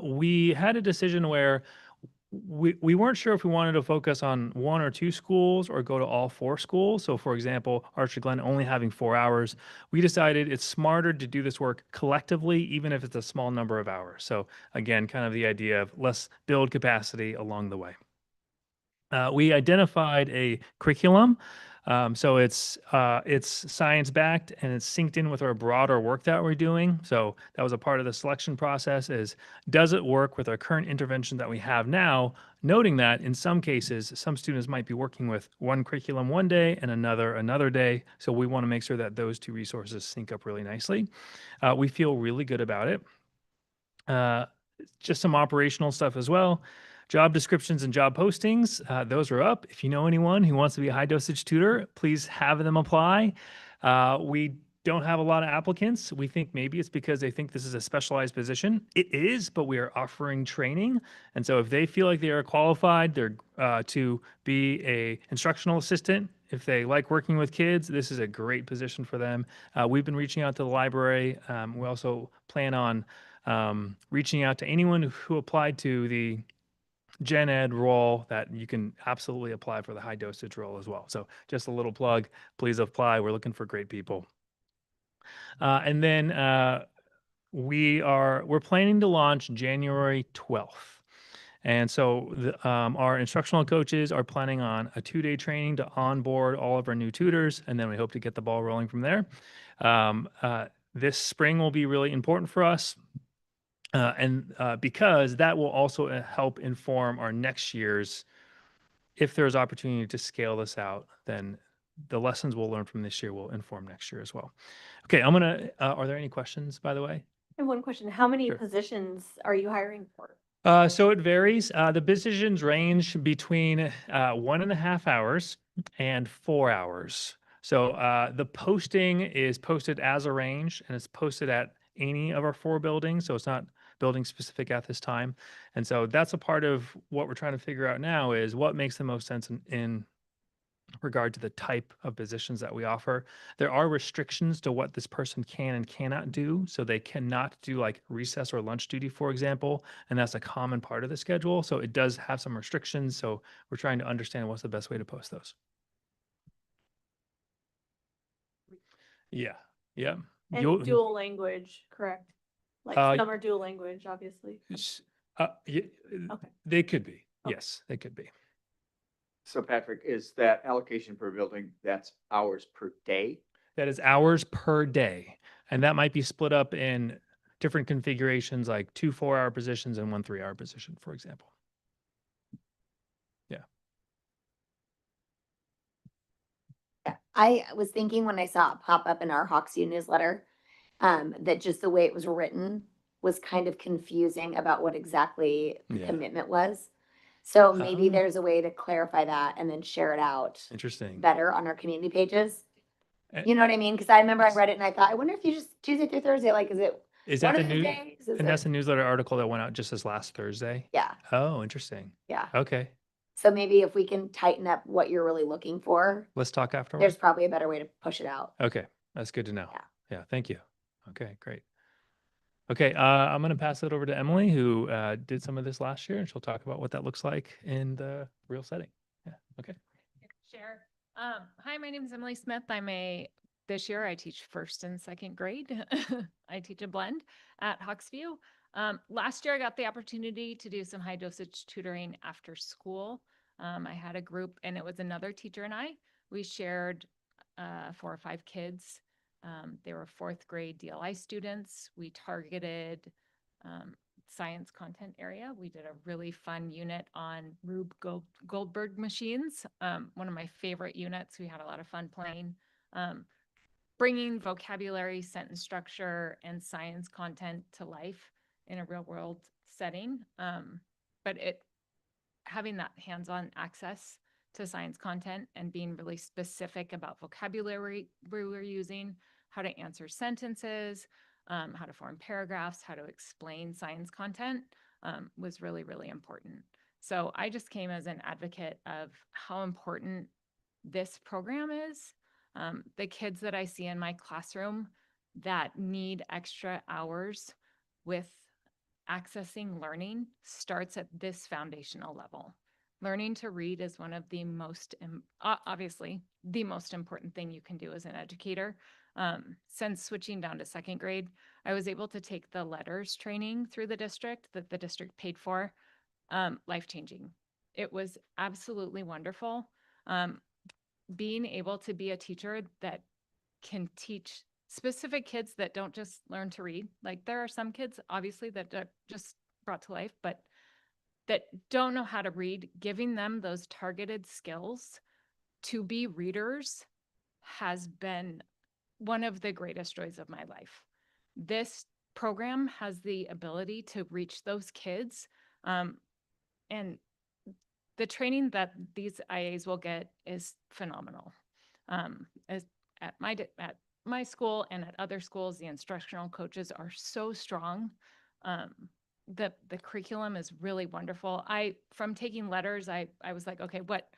We had a decision where we weren't sure if we wanted to focus on 1 or 2 schools or go to all 4 schools. So for example, Archer Glen only having 4 hours, we decided it's smarter to do this work collectively, even if it's a small number of hours. So again, kind of the idea of let's build capacity along the way. We identified a curriculum So it's science backed and it's synced in with our broader work that we're doing. So that was a part of the selection process is, does it work with our current intervention that we have now? Noting that in some cases, some students might be working with one curriculum one day and another day. So we want to make sure that those two resources sync up really nicely. We feel really good about it. Just some operational stuff as well. Job descriptions and job postings, those are up. If you know anyone who wants to be a high dosage tutor, please have them apply. We don't have a lot of applicants. We think maybe it's because they think this is a specialized position. It is, but we are offering training. And so if they feel like they are qualified, they're to be a instructional assistant. If they like working with kids, this is a great position for them. We've been reaching out to the library. We also plan on reaching out to anyone who applied to the gen ed role that you can absolutely apply for the high dosage role as well. So just a little plug, please apply. We're looking for great people. And then we're planning to launch January 12th. And so our instructional coaches are planning on a 2-day training to onboard all of our new tutors, and then we hope to get the ball rolling from there. This spring will be really important for us. Because that will also help inform our next year's, if there's opportunity to scale this out, then the lessons we'll learn from this year will inform next year as well. Okay, are there any questions, by the way? I have one question. How many Sure. positions are you hiring for? So it varies. The positions range between 1.5 hours and 4 hours. So the posting is posted as a range, and it's posted at any of our 4 buildings. So it's not building specific at this time. And so that's a part of what we're trying to figure out now is what makes the most sense in regard to the type of positions that we offer. There are restrictions to what this person can and cannot do. So they cannot do like recess or lunch duty, for example, and that's a common part of the schedule. So it does have some restrictions. So we're trying to understand what's the best way to post those. Yeah. Yeah. And dual language, correct? Like some are dual language, obviously. Okay. They could be. Yes, they could be. So Patrick, is that allocation per building, that's hours per day? That is hours per day. And that might be split up in different configurations, like 2 4-hour positions and 1 3-hour position, for example. Yeah. Yeah, I was thinking when I saw it pop up in our Hawksview newsletter, that just the way it was written was kind of confusing about what exactly the Yeah. commitment was. So maybe Oh. there's a way to clarify that and then share it out Interesting. better on our community pages. Eh, You know what I mean? Because I remember I read it and I thought, I wonder if you just Tuesday through Thursday, like, is it Is one that of the those new? days? Is And that's it? the newsletter article that went out just this last Thursday? Yeah, Oh, interesting. yeah. Okay. So maybe if we can tighten up what you're really looking for, Let's talk afterwards. there's probably a better way to push it out. Okay. That's good to know. Yeah. Yeah. Thank you. Okay, great. Okay. I'm going to pass it over to Emily, who did some of this last year, and she'll talk about what that looks like in the real setting. Yeah. Okay. Share. Hi, my name is Emily Smith. This year I teach 1st and 2nd grade. I teach a blend at Hawksview. Last year I got the opportunity to do some high dosage tutoring after school. I had a group and it was another teacher and I. We shared 4 or 5 kids. They were 4th grade DLI students. We targeted science content area. We did a really fun unit on Rube Goldberg machines. One of my favorite units. We had a lot of fun playing, bringing vocabulary, sentence structure, and science content to life in a real world setting. But having that hands-on access to science content and being really specific about vocabulary we were using, how to answer sentences, how to form paragraphs, how to explain science content was really, really important. So I just came as an advocate of how important this program is. The kids that I see in my classroom that need extra hours with accessing learning starts at this foundational level. Learning to read is one of the most, obviously, the most important thing you can do as an educator. Since switching down to 2nd grade, I was able to take the letters training through the district that the district paid for. Life-changing. It was absolutely wonderful. being able to be a teacher that can teach specific kids that don't just learn to read. Like there are some kids obviously that are just brought to life, but that don't know how to read, giving them those targeted skills to be readers has been one of the greatest joys of my life. This program has the ability to reach those kids. And the training that these IAs will get is phenomenal. As at my school and at other schools, the instructional coaches are so strong. The curriculum is really wonderful. From taking letters, I was like, okay, what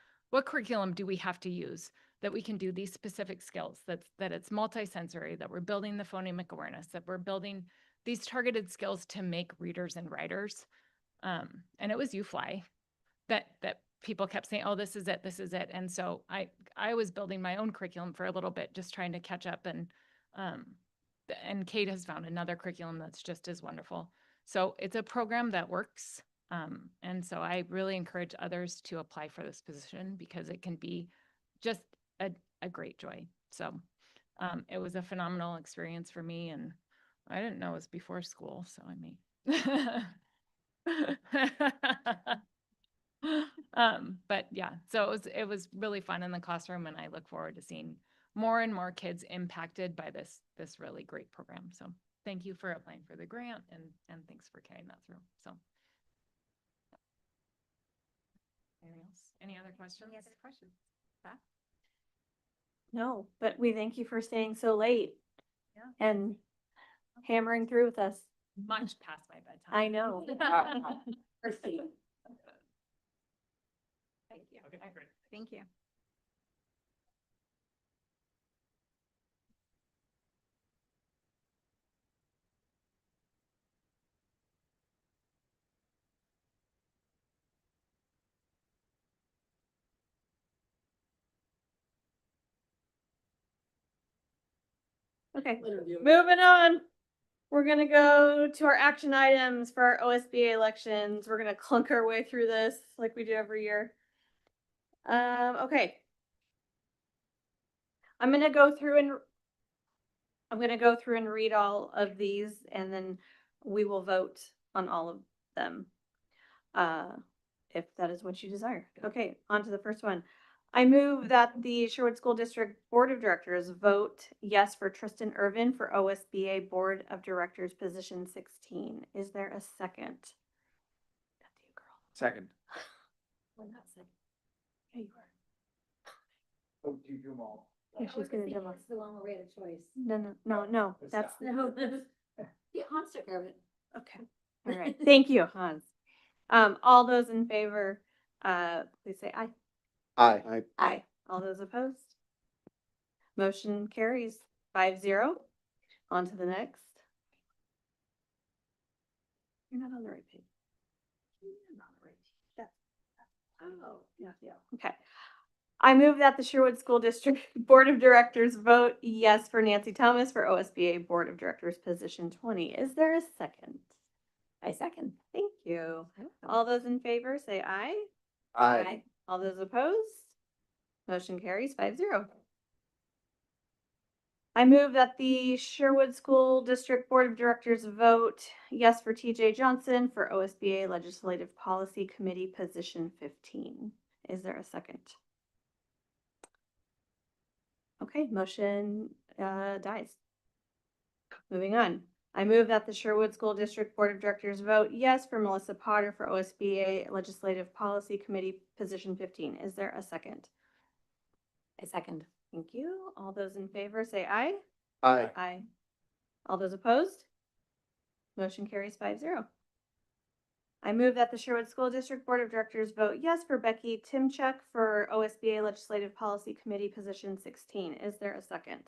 curriculum do we have to use that we can do these specific skills, that it's multisensory, that we're building the phonemic awareness, that we're building these targeted skills to make readers and writers. And it was UFly that people kept saying, oh, this is it, this is it. And so I was building my own curriculum for a little bit, just trying to catch up. And Kate has found another curriculum that's just as wonderful. So it's a program that works. And so I really encourage others to apply for this position because it can be just a great joy. So it was a phenomenal experience for me, and I didn't know it was before school, so I mean. But yeah, so it was really fun in the classroom, and I look forward to seeing more and more kids impacted by this really great program. So thank you for applying for the grant, and thanks for carrying that through. So anything else? Any other questions? Any other questions? Beth? No, but we thank you for staying so late. Yeah. And hammering through with us. Much past my bedtime. I know. Thank you. Okay, great. Thank you. Okay, moving on. We're gonna go to our action items for our OSBA elections. We're gonna clunk our way through this like we do every year. Okay. I'm gonna go through and read all of these, and then we will vote on all of them. If that is what you desire. Okay, on to the first one. I move that the Sherwood School District Board of Directors vote yes for Tristan Irvin for OSBA Board of Directors position 16. Is there a second? That's you, girl. Second. We're not second. Yeah, you are. Oh, do you do them all? Yeah, she's gonna demo. That's the one where we had a choice. No, that's No, the Hans took care of it. okay. All right. Thank you, Hans. All those in favor, please say aye. Aye. Aye. All those opposed? Motion carries 5-0. On to the next. You're not on the right page. You're not on the right page. Oh, yeah. Okay. I move that the Sherwood School District Board of Directors vote yes for Nancy Thomas for OSBA Board of Directors position 20. Is there a second? I second. Thank you. All those in favor say aye. Aye. All those opposed? Motion carries 5-0. I move that the Sherwood School District Board of Directors vote yes for TJ Johnson for OSBA Legislative Policy Committee position 15. Is there a second? Okay, motion dies. Moving on. I move that the Sherwood School District Board of Directors vote yes for Melissa Potter for OSBA Legislative Policy Committee position 15. Is there a second? I second. Thank you. All those in favor say aye. Aye. Aye. All those opposed? Motion carries 5-0. I move that the Sherwood School District Board of Directors vote yes for Becky Timchuk for OSBA Legislative Policy Committee position 16. Is there a second?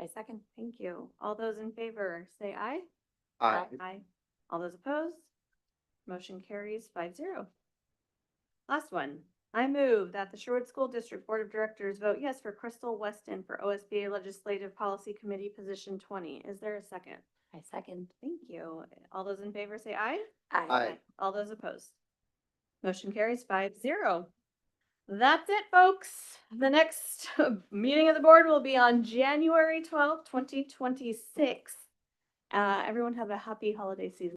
I second. Thank you. All those in favor say aye. Aye. Aye. All those opposed? Motion carries 5-0. Last one. I move that the Sherwood School District Board of Directors vote yes for Crystal Weston for OSBA Legislative Policy Committee position 20. Is there a second? I second. Thank you. All those in favor say aye. Aye. Aye. All those opposed. Motion carries 5-0. That's it, folks. The next meeting of the board will be on January 12th, 2026. Everyone have a happy holiday season.